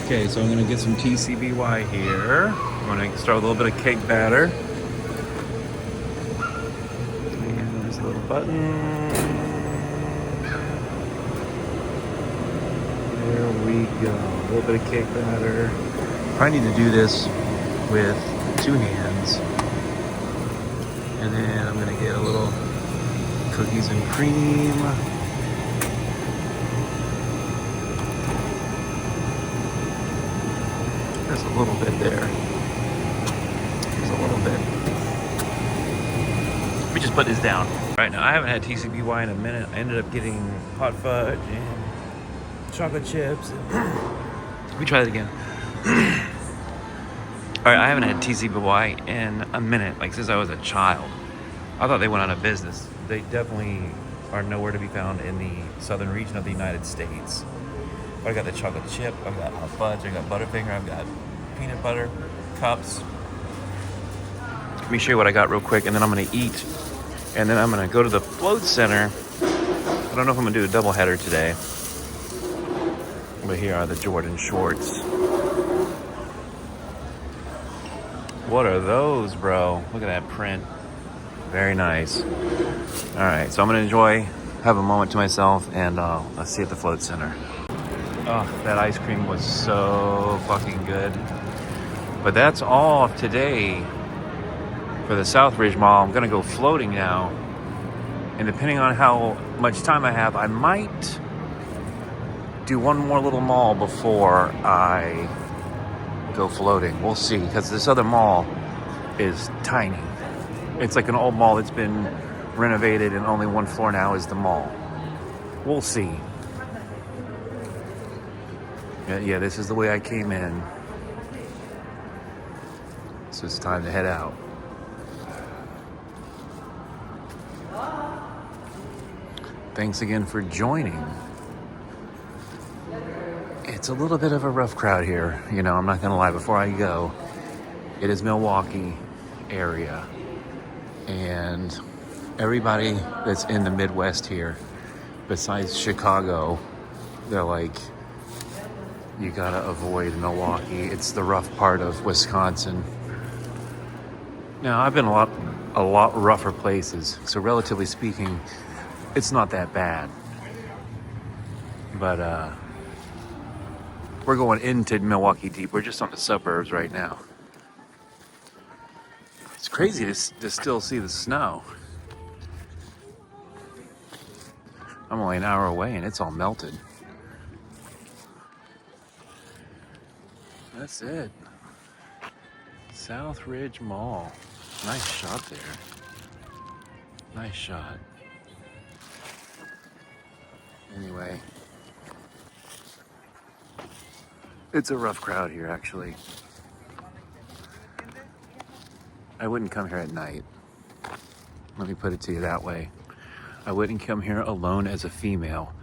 Okay, so I'm gonna get some TCBY here. I'm gonna start with a little bit of cake batter. And there's a little button. There we go, a little bit of cake batter. Probably need to do this with 2 hands. And then I'm gonna get a little cookies and cream. There's a little bit there. There's a little bit. Let me just put this down. All right, now I haven't had TCBY in a minute. I ended up getting hot fudge and chocolate chips. Let me try that again. All right, I haven't had TCBY in a minute, like since I was a child. I thought they went out of business. They definitely are nowhere to be found in the southern region of the United States. But I got the chocolate chip, I've got hot fudge, I got Butterfinger, I've got peanut butter cups. Let me show you what I got real quick, and then I'm gonna eat. And then I'm gonna go to the float center. I don't know if I'm gonna do a double header today. But here are the Jordan shorts. What are those, bro? Look at that print. Very nice. All right, so I'm gonna enjoy, have a moment to myself, and I'll see you at the float center. Oh, that ice cream was so fucking good. But that's all today for the Southridge Mall. I'm gonna go floating now. And depending on how much time I have, I might do one more little mall before I go floating. We'll see, because this other mall is tiny. It's like an old mall that's been renovated, and only one floor now is the mall. We'll see. Yeah, this is the way I came in. So it's time to head out. Thanks again for joining. It's a little bit of a rough crowd here. You know, I'm not gonna lie, before I go, it is Milwaukee area. And everybody that's in the Midwest here, besides Chicago, they're like, you gotta avoid Milwaukee. It's the rough part of Wisconsin. Now, I've been a lot rougher places, so relatively speaking, it's not that bad. But we're going into Milwaukee deep. We're just on the suburbs right now. It's crazy to still see the snow. I'm only an hour away and it's all melted. That's it. Southridge Mall. Nice shot there. Nice shot. Anyway, it's a rough crowd here, actually. I wouldn't come here at night. Let me put it to you that way. I wouldn't come here alone as a female.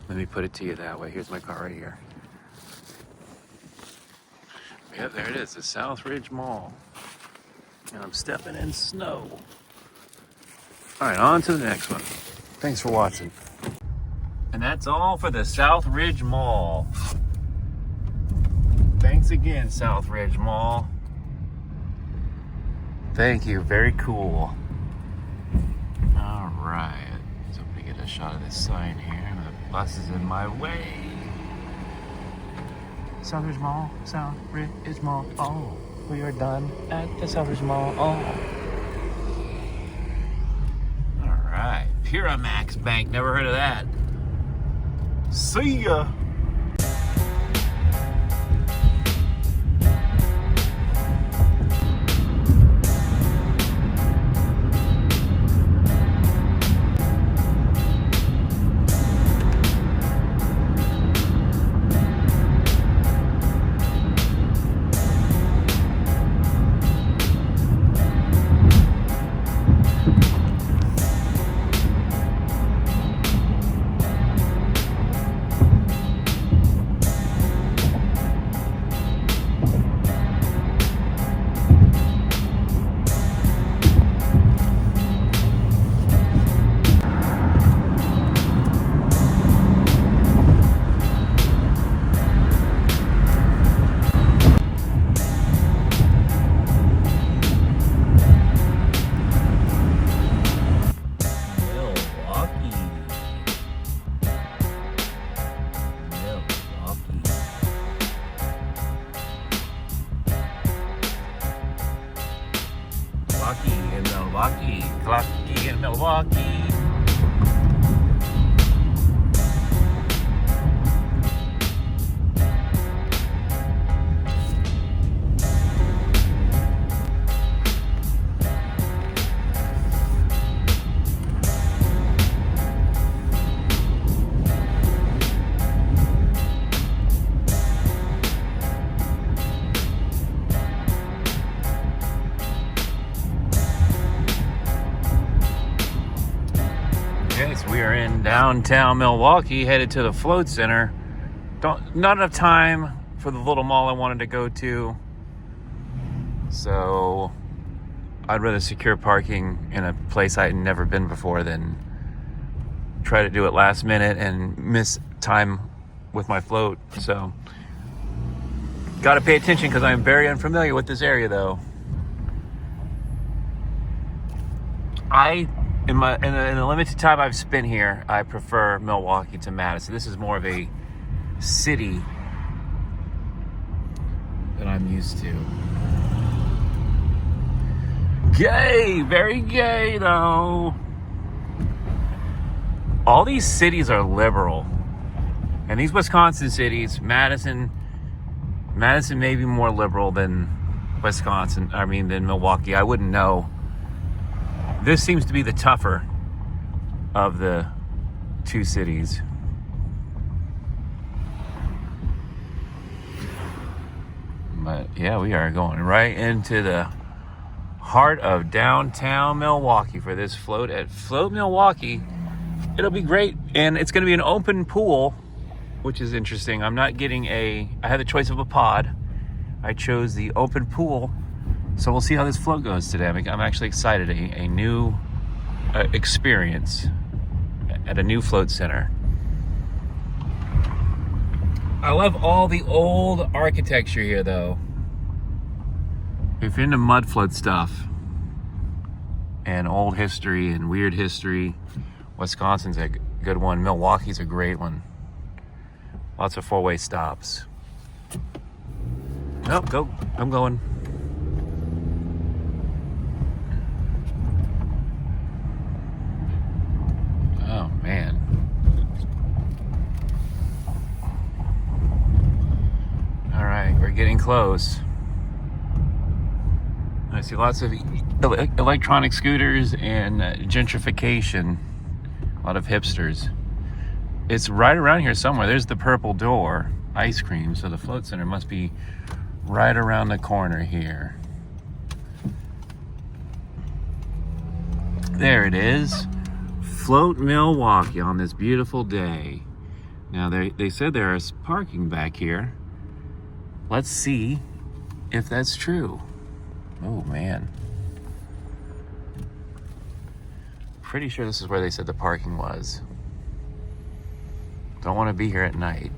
Let me put it to you that way. Here's my car right here. Yep, there it is, the Southridge Mall. And I'm stepping in snow. All right, on to the next one. Thanks for watching. And that's all for the Southridge Mall. Thanks again, Southridge Mall. Thank you, very cool. All right, so we get a shot of this sign here. The bus is in my way. Southridge Mall, Southridge Mall. Oh, we are done at the Southridge Mall. Oh. All right, Piramax Bank. Never heard of that. See ya. Clocky in Milwaukee. We are in downtown Milwaukee, headed to the float center. Not enough time for the little mall I wanted to go to, so I'd rather secure parking in a place I had never been before than try to do it last minute and miss time with my float. So got to pay attention because I'm very unfamiliar with this area, though. In the limited time I've spent here, I prefer Milwaukee to Madison. This is more of a city than I'm used to. Gay, very gay though. All these cities are liberal. And these Wisconsin cities, Madison may be more liberal than than Milwaukee. I wouldn't know. This seems to be the tougher of the two cities. But yeah, we are going right into the heart of downtown Milwaukee for this float at Float Milwaukee. It'll be great, and it's going to be an open pool, which is interesting. I'm not getting I had the choice of a pod. I chose the open pool. So we'll see how this float goes today. I'm actually excited. A new experience at a new float center. I love all the old architecture here, though. If you're into mud float stuff and old history and weird history, Wisconsin's a good one. Milwaukee's a great one. Lots of four-way stops. Nope, go. I'm going. Oh, man. All right, we're getting close. I see lots of electronic scooters and gentrification. A lot of hipsters. It's right around here somewhere. There's the Purple Door ice cream, so the float center must be right around the corner here. There it is. Float Milwaukee on this beautiful day. Now, they said there is parking back here. Let's see if that's true. Oh, man. Pretty sure this is where they said the parking was. Don't want to be here at night.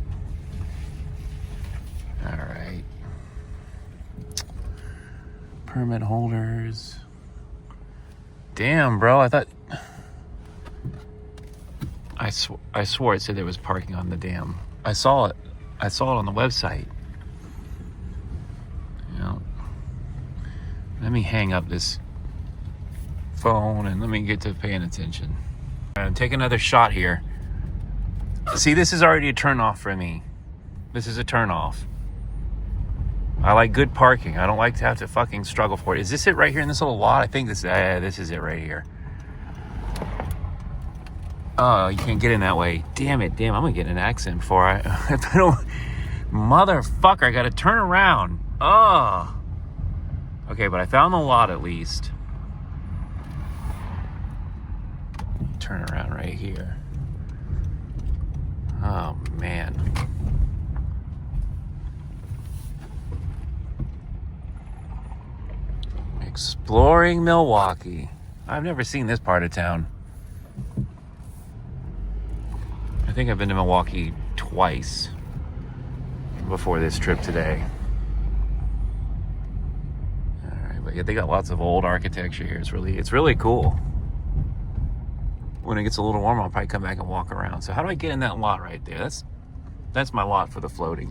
All right. Permit holders. Damn, bro. I thought... I swore it said there was parking on the dam. I saw it. I saw it on the website. You know, let me hang up this phone and let me get to paying attention. I'm taking another shot here. See, this is already a turn off for me. This is a turn off. I like good parking. I don't like to have to fucking struggle for it. Is this it right here in this little lot? I think this is it right here. Oh, you can't get in that way. Damn it. Damn, I'm going to get in an accident before I don't... Motherfucker, I got to turn around. Oh. Okay, but I found the lot at least. Turn around right here. Oh, man. Exploring Milwaukee. I've never seen this part of town. I think I've been to Milwaukee twice before this trip today. All right, but yeah, they got lots of old architecture here. It's really cool. When it gets a little warmer, I'll probably come back and walk around. So how do I get in that lot right there? That's my lot for the floating.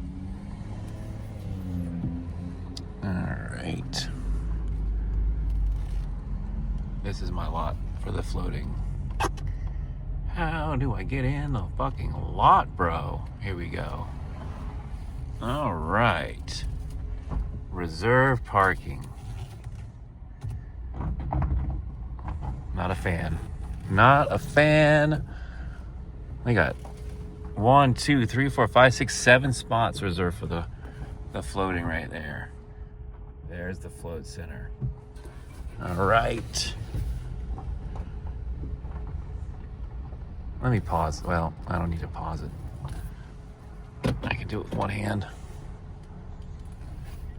All right. This is my lot for the floating. How do I get in the fucking lot, bro? Here we go. All right. Reserve parking. Not a fan. Not a fan. They got 1, 2, 3, 4, 5, 6, 7 spots reserved for the floating right there. There's the float center. All right. Let me pause. Well, I don't need to pause it. I can do it with one hand.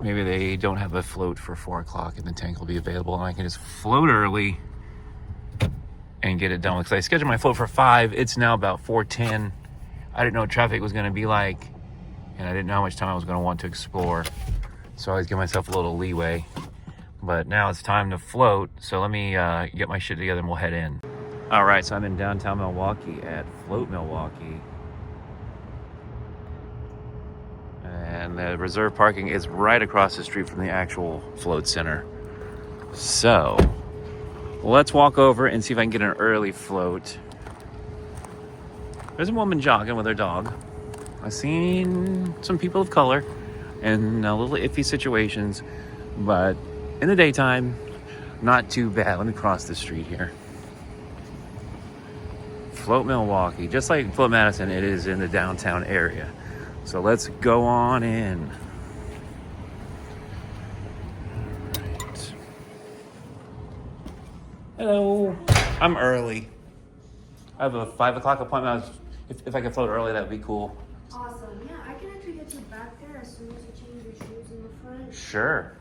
Maybe they don't have a float for 4 o'clock and the tank will be available and I can just float early and get it done. Because I scheduled my float for 5. It's now about 4:10. I didn't know what traffic was going to be like. And I didn't know how much time I was going to want to explore. So I always give myself a little leeway. But now it's time to float. So let me get my shit together and we'll head in. All right, so I'm in downtown Milwaukee at Float Milwaukee. And the reserve parking is right across the street from the actual float center. So let's walk over and see if I can get an early float. There's a woman jogging with her dog. I've seen some people of color in a little iffy situations, but in the daytime, not too bad. Let me cross the street here. Float Milwaukee, just like Float Madison, it is in the downtown area. So let's go on in. Right. Hello. I'm early. I have a 5 o'clock appointment. If I could float early, that would be cool. Awesome. Yeah, I can actually get you back there as soon as you change your shoes in the front. Sure.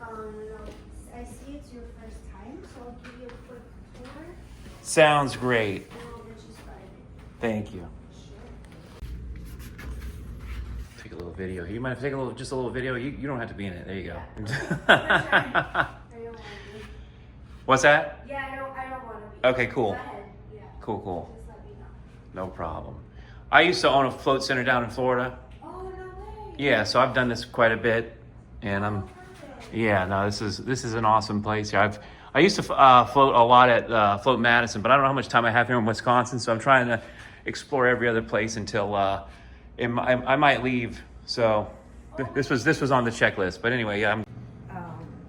I see it's your first time, so I'll give you a quick tour. Sounds great. And I'll get you started. Thank you. Take a little video. You mind if I take just a little video? You don't have to be in it. There you go. I don't want to be. What's that? Yeah, I don't want to be. Okay, cool. Go ahead. Yeah. Cool. Just let me know. No problem. I used to own a float center down in Florida. Oh, no way. Yeah, so I've done this quite a bit, and this is an awesome place here. I used to float a lot at Float Madison, but I don't know how much time I have here in Wisconsin, so I'm trying to explore every other place until I might leave. So this was on the checklist, but anyway, yeah.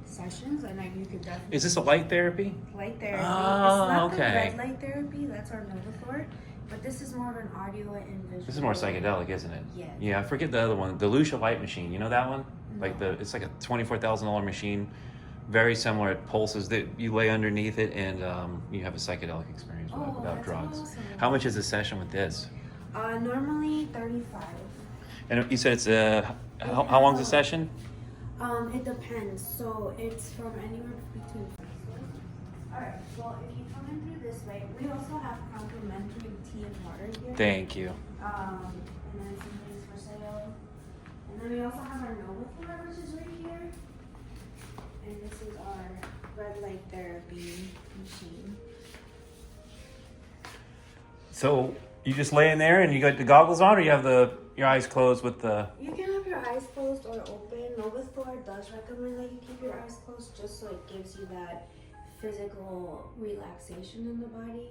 Sessions, and you could definitely. Is this a light therapy? Light therapy. Oh, it's not okay. the red light therapy. That's our Novafort. But this is more of an audio and visual. This is more psychedelic, isn't it? Yeah. Yeah, I forget the other one. The Lucia Light Machine. You know that one? No. It's like a $24,000 machine, very similar. It pulses. That you lay underneath it and you have a psychedelic experience without that's drugs. awesome. How much is a session with this? Normally 35. And you said it's how long's a session? It depends. So it's from anywhere between. Alright, well if you come in through this way, we also have complimentary tea and water here. Thank you. And then some things for sale. And then we also have our Nova floor, which is right here. And this is our red light therapy machine. So you just lay in there and you got the goggles on, or you have your eyes closed with the. You can have your eyes closed or open. Nova Floor does recommend that you keep your eyes closed just so it gives you that physical relaxation in the body.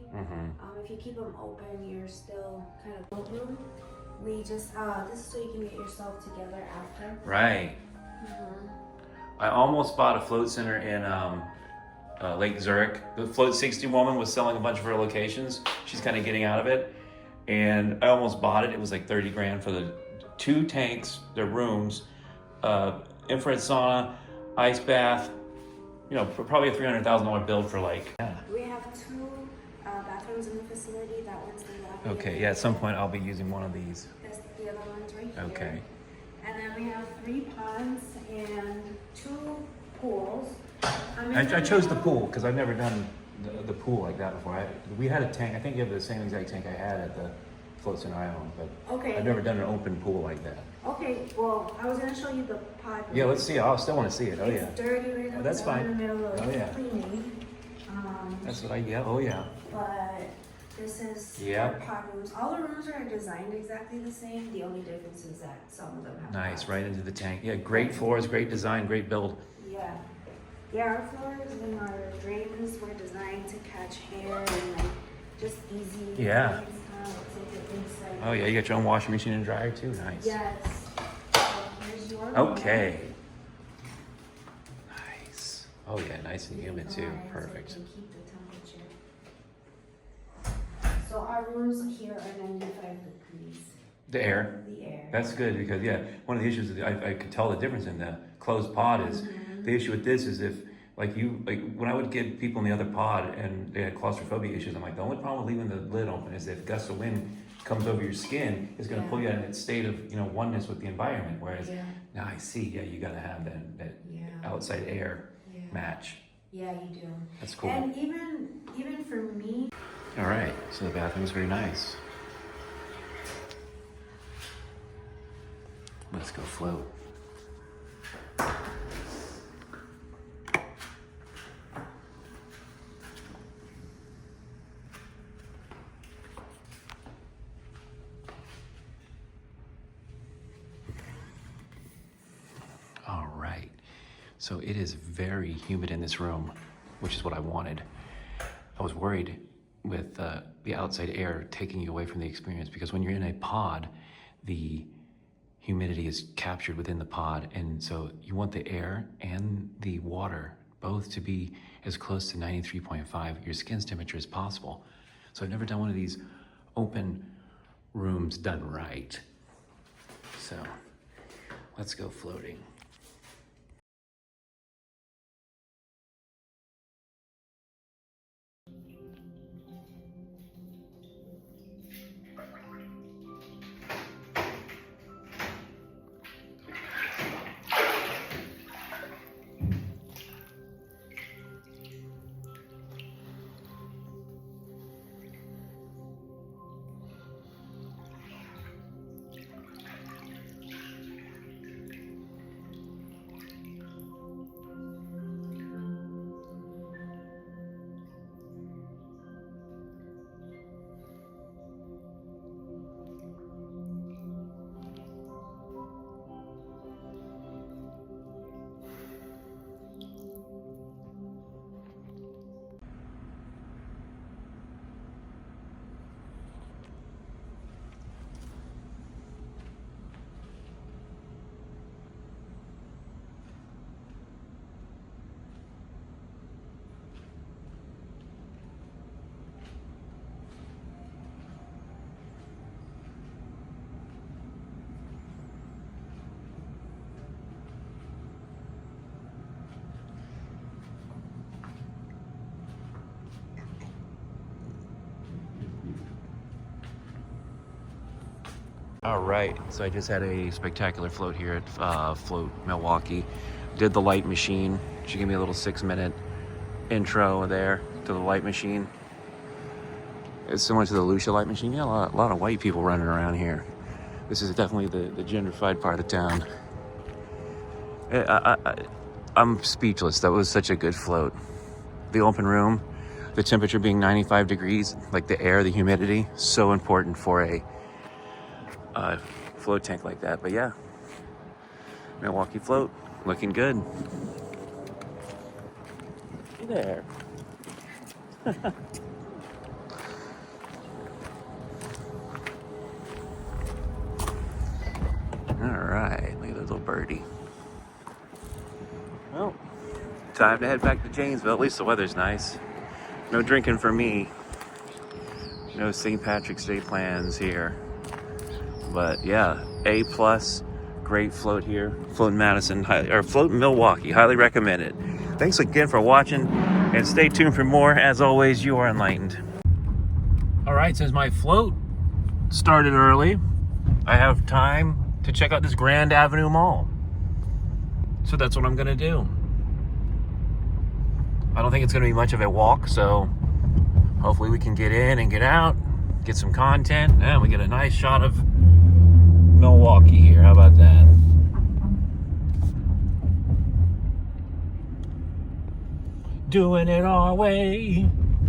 If you keep them open, you're still kind of room. We just this is so you can get yourself together after. Right. I almost bought a float center in Lake Zurich. The Float 60 woman was selling a bunch of her locations. She's kind of getting out of it. And I almost bought it. It was like 30 grand for the 2 tanks, their rooms, infrared sauna, ice bath, you know, probably a $300,000 bill for like. Yeah. We have 2 bathrooms in the facility. That one's the lobby. Okay, yeah, at some point I'll be using one of these. That's the other one's right here. Okay. And then we have 3 ponds and 2 pools. I chose the pool because I've never done the pool like that before. We had a tank. I think you have the same exact tank I had at the float center I own, but Okay. I've never done an open pool like that. Okay, well, I was gonna show you the pod. Yeah, let's see. I still want to see it. Oh yeah. It's dirty right now. Oh, that's I'm in fine. the middle of Oh, yeah. cleaning. That's what oh yeah. But this is Yeah. our pod rooms. All the rooms are designed exactly the same. The only difference is that some of them have Nice, pods. right into the tank. Yeah, great floors, great design, great build. Yeah. Yeah, our floors and our drains were designed to catch hair and like just easy. Yeah. things, it's like an inside. Oh yeah, you got your own washing machine and dryer too. Nice. Yes. So here's your room. Okay. Nice. Oh yeah, nice and humid too. Alright, so Perfect. it can keep the temperature. So our rooms here are 95 degrees. The air. The air. That's good because yeah, one of the issues that I could tell the difference in the closed pod is the issue with this is if like when I would get people in the other pod and they had claustrophobia issues, I'm like the only problem with leaving the lid open is if gusts of wind comes over your skin, it's going to pull you out in that state of oneness with the environment. Whereas now I see, you got to have that outside air match. Yeah, you do. That's cool. And even for me. All right, so the bathroom's very nice. Let's go float. All right, so it is very humid in this room, which is what I wanted. I was worried with the outside air taking you away from the experience because when you're in a pod, the humidity is captured within the pod, and so you want the air and the water both to be as close to 93.5 your skin's temperature as possible. So I've never done one of these open rooms done right. So let's go floating. All right, so I just had a spectacular float here at Float Milwaukee. Did the light machine. She gave me a little 6-minute intro there to the light machine. It's similar to the Lucia light machine. Yeah, a lot of white people running around here. This is definitely the gentrified part of town. I'm speechless. That was such a good float. The open room, the temperature being 95 degrees, like the air, the humidity, so important for a float tank like that. But yeah, Milwaukee float, looking good. Hey there. All right, look at that little birdie. Well, time to head back to Janesville. At least the weather's nice. No drinking for me. No St. Patrick's Day plans here. But yeah, A+, great float here. Float in Madison, or Float in Milwaukee, highly recommend it. Thanks again for watching, and stay tuned for more. As always, you are enlightened. All right, since my float started early, I have time to check out this Grand Avenue Mall. So that's what I'm gonna do. I don't think it's gonna be much of a walk, so hopefully we can get in and get out, get some content, and we get a nice shot of Milwaukee here. How about that? Doing it our way.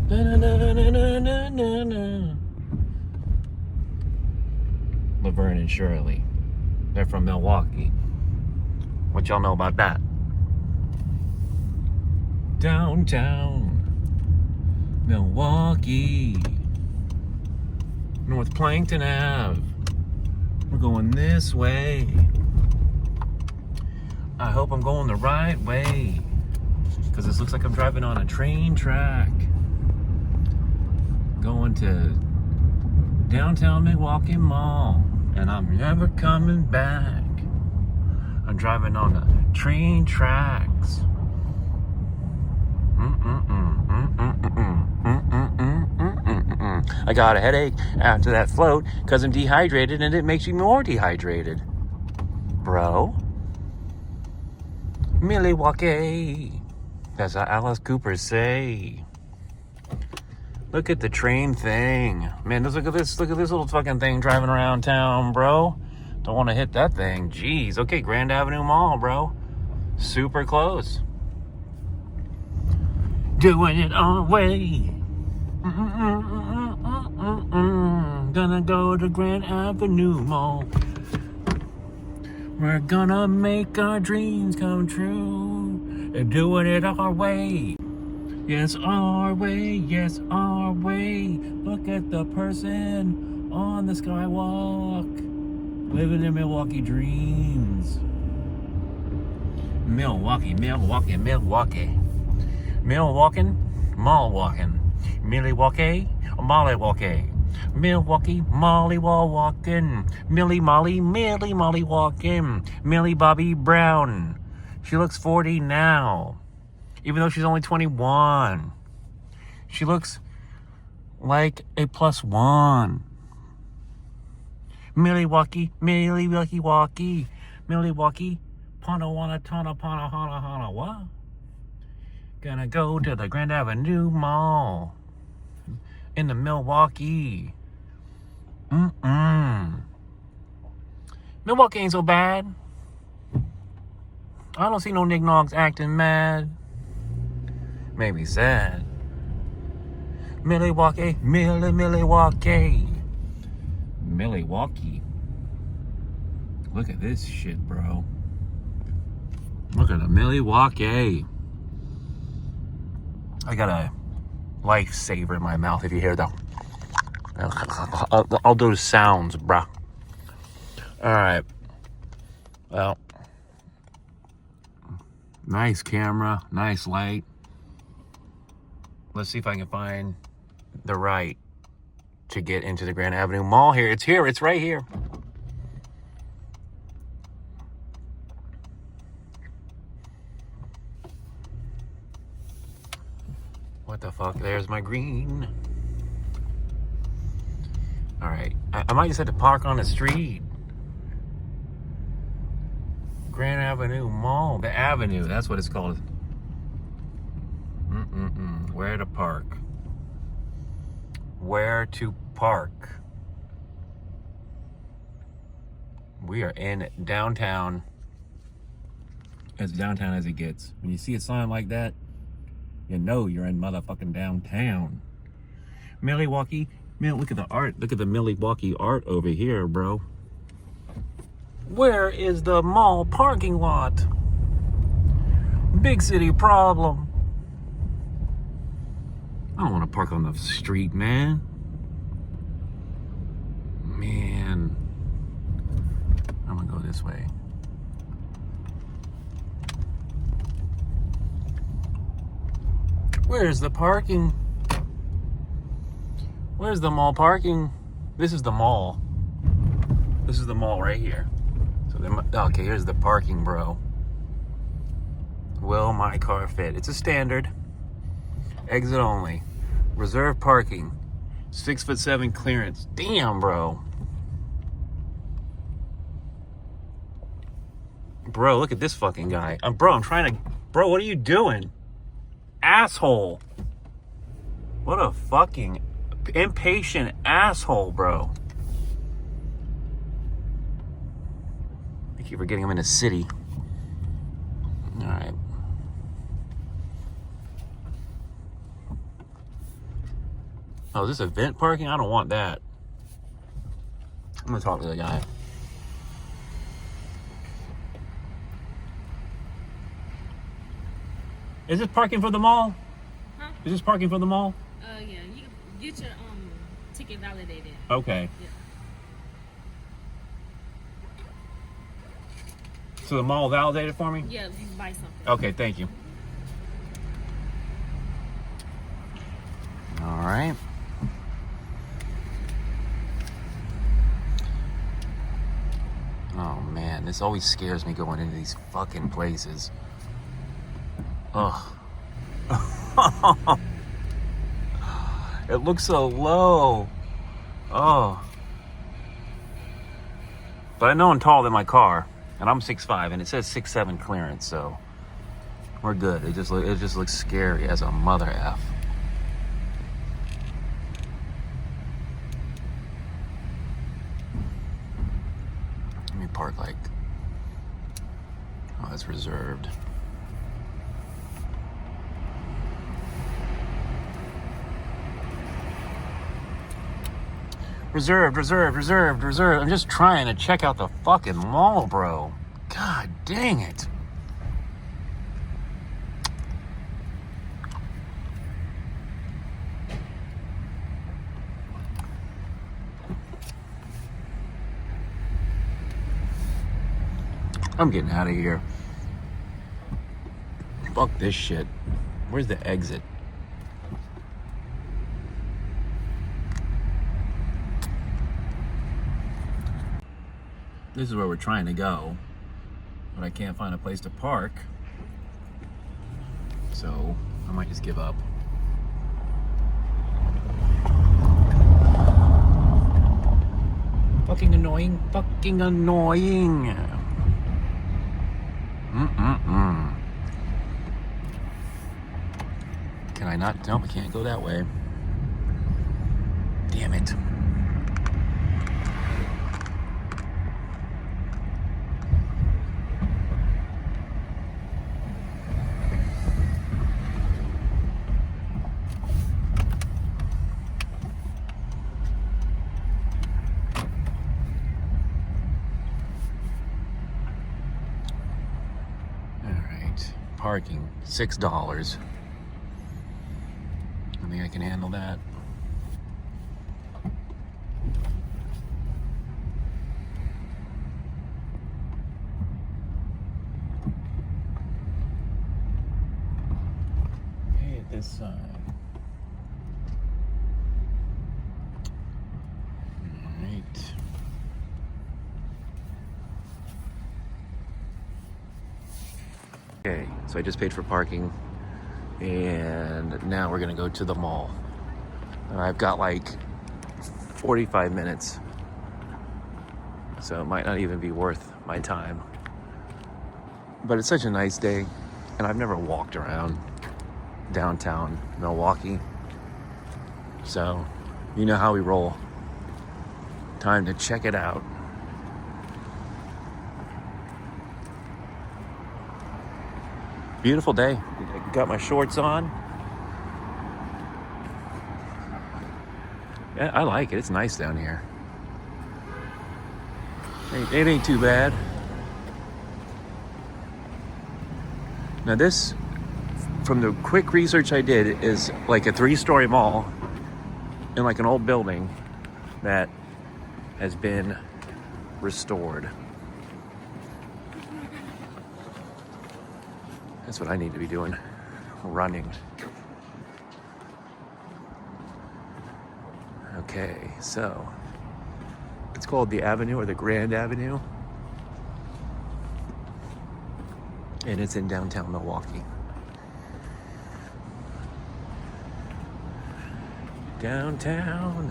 Da-na-na-na-na-na-na. Laverne and Shirley. They're from Milwaukee. What y'all know about that? Downtown Milwaukee. North Plankton Ave. We're going this way. I hope I'm going the right way, because this looks like I'm driving on a train track. Going to downtown Milwaukee Mall, and I'm never coming back. I'm driving on the train tracks. I got a headache after that float because I'm dehydrated, and it makes you more dehydrated, bro. Milwaukee. That's what Alice Cooper say. Look at the train thing. Man, look at this little fucking thing driving around town, bro. Don't want to hit that thing. Jeez. Okay, Grand Avenue Mall, bro. Super close. Doing it our way. Gonna go to Grand Avenue Mall. We're gonna make our dreams come true. Doing it our way. Yes, our way. Yes, our way. Look at the person on the skywalk, living in Milwaukee dreams. Milwaukee, Milwaukee, Milwaukee. Milwaukee, mall walking. Milwaukee, Molly walking. Milwaukee, Molly wall walking. Millie Molly, Millie Molly walking. Millie Bobby Brown. She looks 40 now, even though she's only 21. She looks like a +1. Milwaukee, Milwaukee, Walkie, Milwaukee, Panawana, Tana, Pana, Hana, Hana, what? Gonna go to the Grand Avenue Mall in the Milwaukee. Milwaukee ain't so bad. I don't see no nignogs acting mad. Maybe sad. Milwaukee, Milwaukee. Milwaukee. Look at this shit, bro. Look at the Milwaukee. I got a lifesaver in my mouth if you hear that. All those sounds, bro. Alright. Well. Nice camera. Nice light. Let's see if I can find the right to get into the Grand Avenue Mall here. It's here. It's right here. What the fuck? There's my green. All right. I might just have to park on the street. Grand Avenue Mall. The Avenue, that's what it's called. Where to park? Where to park? We are in downtown. As downtown as it gets. When you see a sign like that, you know you're in motherfucking downtown. Milwaukee. Man, look at the art. Look at the Milwaukee art over here, bro. Where is the mall parking lot? Big city problem. I don't want to park on the street, man. Man. I'm gonna go this way. Where's the parking? Where's the mall parking? This is the mall. This is the mall right here. So okay, here's the parking, bro. Will my car fit? It's a standard. Exit only. Reserve parking. 6'7" clearance. Damn, bro. Bro, look at this fucking guy. Bro, I'm trying to... Bro, what are you doing? Asshole. What a fucking impatient asshole, bro. I keep forgetting I'm in a city. Alright. Oh, is this event parking? I don't want that. I'm gonna talk to the guy. Is this parking for the mall? Huh? Is this parking for the mall? Yeah. You get your ticket validated. Okay. Yeah. So the mall validated for me? Yeah, you can buy something. Okay, thank you. All right. Oh man, this always scares me going into these fucking places. Ugh. It looks so low. Oh. But I know I'm taller than my car, and I'm 6'5", and it says 6'7" clearance, so we're good. It just looks scary as a mother F. Let me park like... Oh, it's reserved. Reserved. I'm just trying to check out the fucking mall, bro. God dang it. I'm getting out of here. Fuck this shit. Where's the exit? This is where we're trying to go, but I can't find a place to park, so I might just give up. Fucking annoying. Can I not? Nope, I can't go that way. Damn it. Parking, $6. I think I can handle that. Pay at this side. All right. Okay, so I just paid for parking, and now we're gonna go to the mall. I've got like 45 minutes, so it might not even be worth my time. But it's such a nice day, and I've never walked around downtown Milwaukee. So, you know how we roll. Time to check it out. Beautiful day. Got my shorts on. Yeah, I like it. It's nice down here. It ain't too bad. Now this, from the quick research I did, is like a 3-story mall in like an old building that has been restored. That's what I need to be doing, running. Okay, so it's called the Avenue or the Grand Avenue. And it's in downtown Milwaukee. Downtown.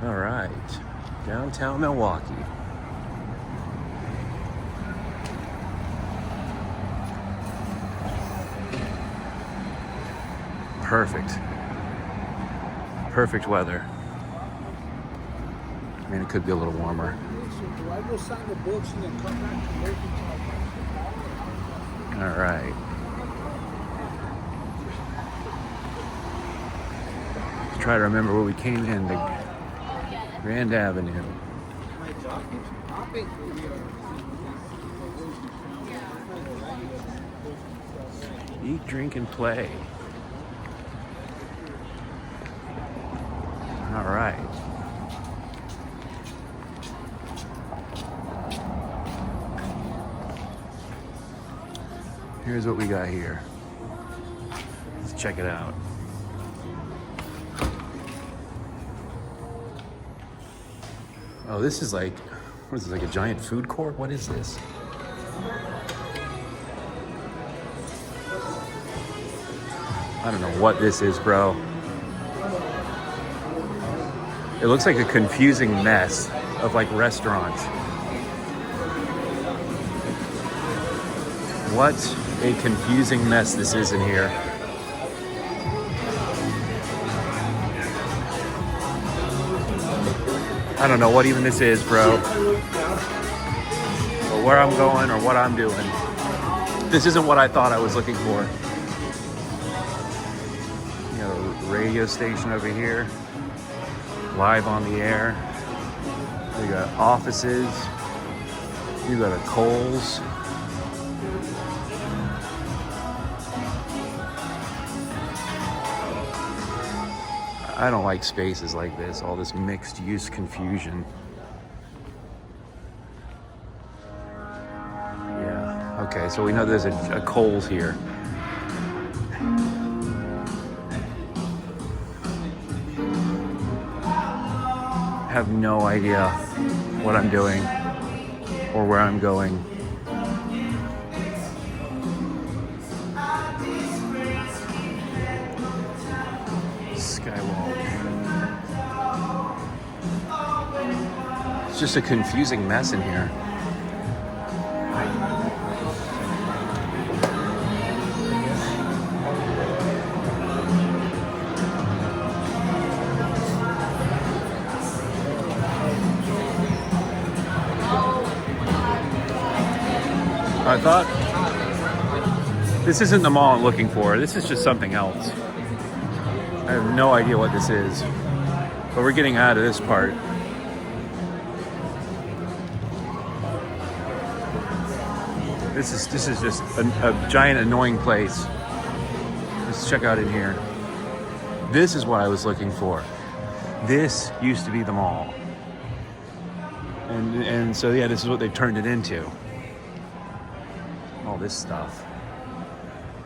All right, downtown Milwaukee. Perfect. Perfect weather. I mean, it could be a little warmer. All right. Let's try to remember where we came in. The Grand Avenue. Eat, drink, and play. All right. Here's what we got here. Let's check it out. Oh, this is like, what is this, like a giant food court? What is this? I don't know what this is, bro. It looks like a confusing mess of like restaurants. What a confusing mess this is in here. I don't know what even this is, bro. Or where I'm going or what I'm doing. This isn't what I thought I was looking for. You got a radio station over here. Live on the air. We got offices. You got a Kohl's. I don't like spaces like this, all this mixed use confusion. Yeah, okay, so we know there's a Kohl's here. Have no idea what I'm doing or where I'm going. Skywalk. It's just a confusing mess in here. I thought this isn't the mall I'm looking for. This is just something else. I have no idea what this is, but we're getting out of this part. This is just a giant annoying place. Let's check out in here. This is what I was looking for. This used to be the mall, and so yeah, this is what they've turned it into. All this stuff.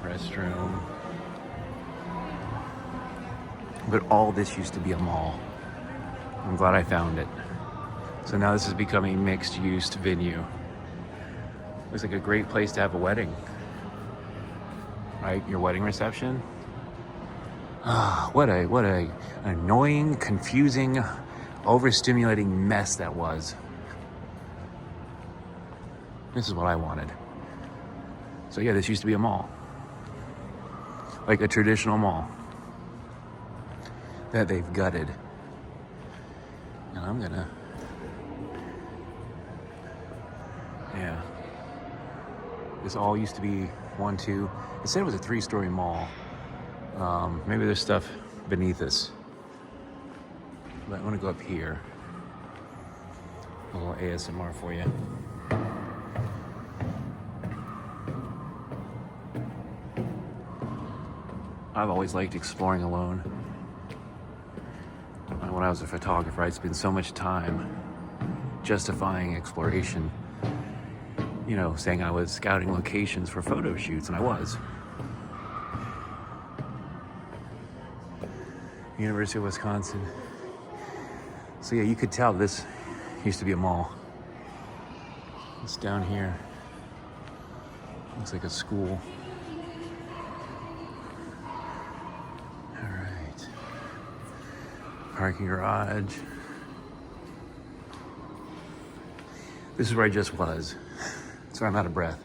Restroom. But all this used to be a mall. I'm glad I found it. So now this has become a mixed-use venue. Looks like a great place to have a wedding. Right? Your wedding reception. Ah, what a annoying, confusing, overstimulating mess that was. This is what I wanted. So yeah, this used to be a mall. Like a traditional mall that they've gutted. And I'm gonna, yeah. This all used to be 1, 2. It said it was a 3-story mall. Maybe there's stuff beneath us. But I want to go up here. A little ASMR for you. I've always liked exploring alone. When I was a photographer, I'd spend so much time justifying exploration. You know, saying I was scouting locations for photo shoots, and I was. University of Wisconsin. So yeah, you could tell this used to be a mall. It's down here. Looks like a school. All right. Parking garage. This is where I just was. So I'm out of breath.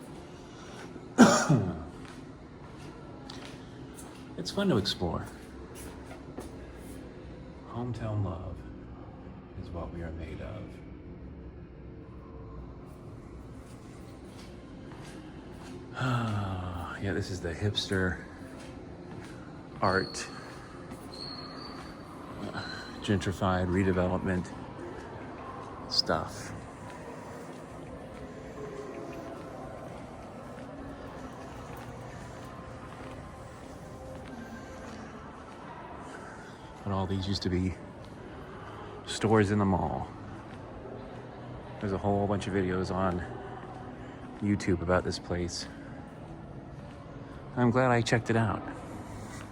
It's fun to explore. Hometown love is what we are made of. Yeah, this is the hipster art, gentrified redevelopment stuff. But all these used to be stores in the mall. There's a whole bunch of videos on YouTube about this place. I'm glad I checked it out.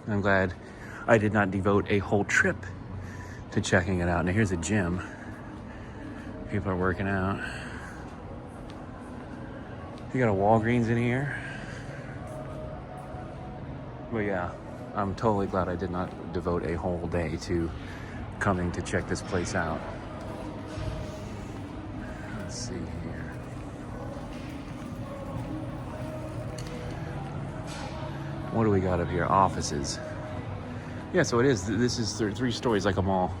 I'm glad I did not devote a whole trip to checking it out. Now here's a gym. People are working out. You got a Walgreens in here. But yeah, I'm totally glad I did not devote a whole day to coming to check this place out. Let's see here. What do we got up here? Offices. Yeah, so it is. This is 3 stories like a mall.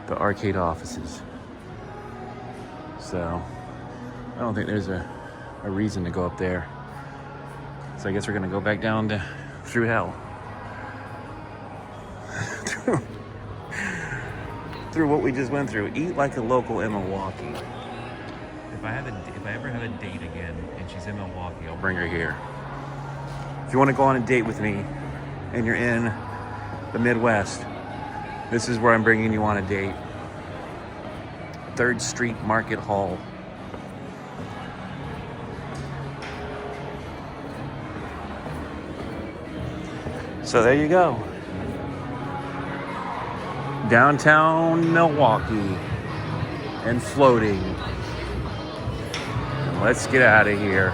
The arcade offices. So I don't think there's a reason to go up there. So I guess we're gonna go back down through hell. through what we just went through. Eat like a local in Milwaukee. If I ever have a date again and she's in Milwaukee, I'll bring her here. If you want to go on a date with me and you're in the Midwest, this is where I'm bringing you on a date. 3rd Street Market Hall. So there you go. Downtown Milwaukee and floating. Let's get out of here.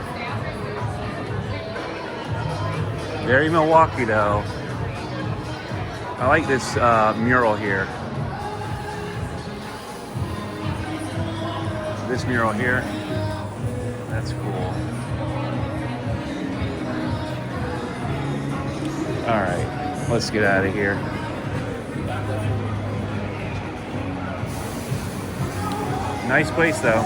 Very Milwaukee though. I like this mural here. This mural here. That's cool. All right, let's get out of here. Nice place though.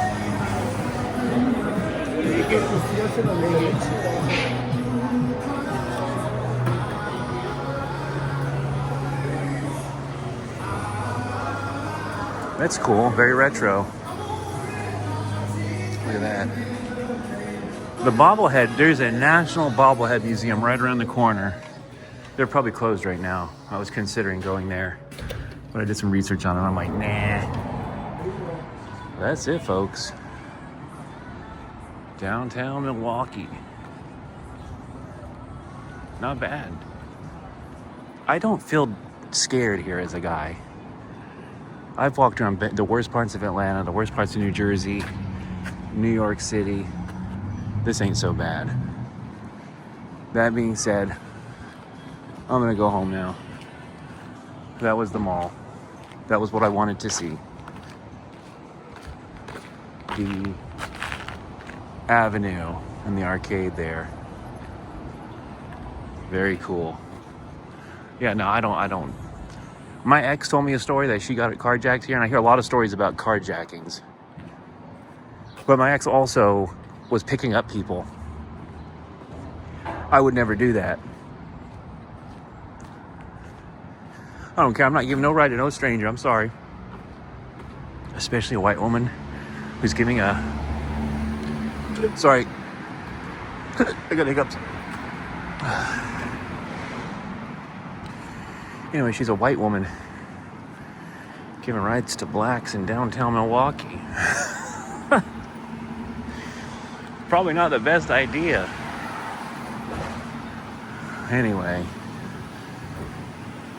That's cool, very retro. Look at that. The bobblehead, there's a National Bobblehead Museum right around the corner. They're probably closed right now. I was considering going there, but I did some research on it. I'm like, nah. That's it, folks. Downtown Milwaukee. Not bad. I don't feel scared here as a guy. I've walked around the worst parts of Atlanta, the worst parts of New Jersey, New York City. This ain't so bad. That being said, I'm gonna go home now. That was the mall. That was what I wanted to see. the avenue and the arcade there. Very cool. Yeah, no, I don't. My ex told me a story that she got carjacked here, and I hear a lot of stories about carjackings. But my ex also was picking up people. I would never do that. I don't care. I'm not giving no ride to no stranger. I'm sorry. Especially a white woman who's giving a... Sorry. I got hiccups. Anyway, she's a white woman giving rides to blacks in downtown Milwaukee. Probably not the best idea. Anyway,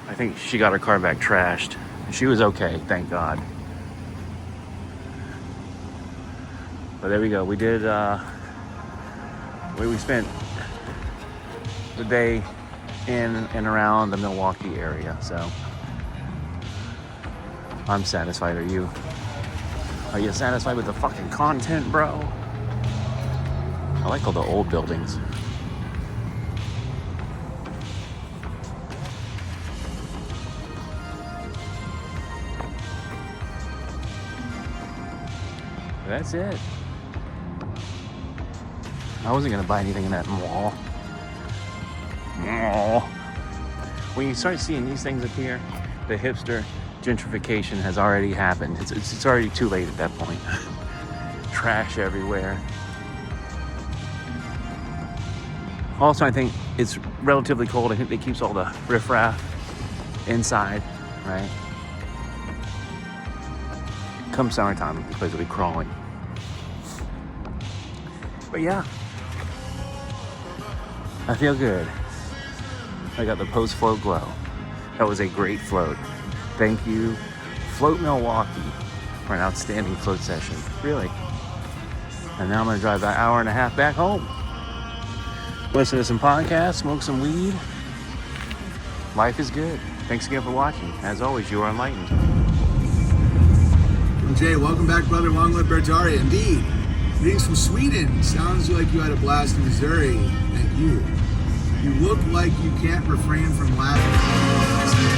I think she got her car back trashed. She was okay, thank God. But there we go. We did, we spent the day in and around the Milwaukee area, so I'm satisfied. Are you? Are you satisfied with the fucking content, bro? I like all the old buildings. That's it. I wasn't gonna buy anything in that mall. When you start seeing these things appear, the hipster gentrification has already happened. It's already too late at that point. Trash everywhere. Also, I think it's relatively cold. I think it keeps all the riffraff inside, right? Come summertime, the place will be crawling. But yeah, I feel good. I got the post-float glow. That was a great float. Thank you, Float Milwaukee, for an outstanding float session. Really. And now I'm gonna drive that hour and a half back home. Listen to some podcasts, smoke some weed. Life is good. Thanks again for watching. As always, you are enlightened. Jay, welcome back, brother. Long live Bertaria. Indeed. Greetings from Sweden. Sounds like you had a blast in Missouri. Thank you. You look like you can't refrain from laughing.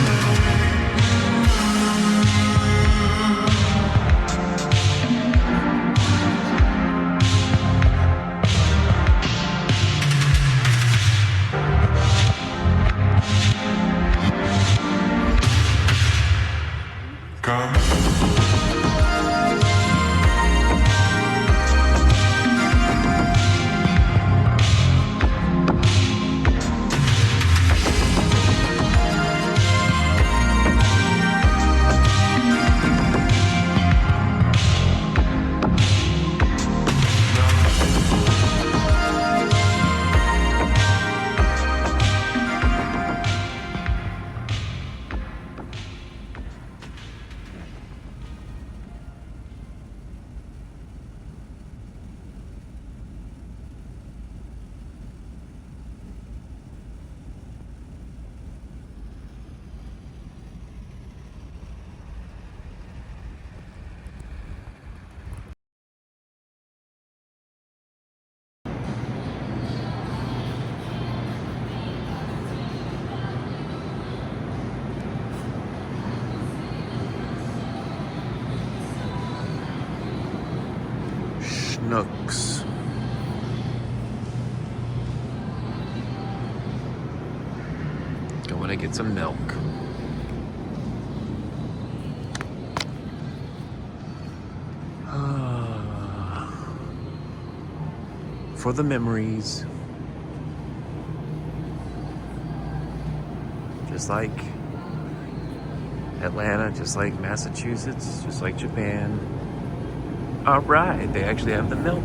Nooks. Going to get some milk. For the memories. Just like Atlanta, just like Massachusetts, just like Japan. All right, they actually have the milk.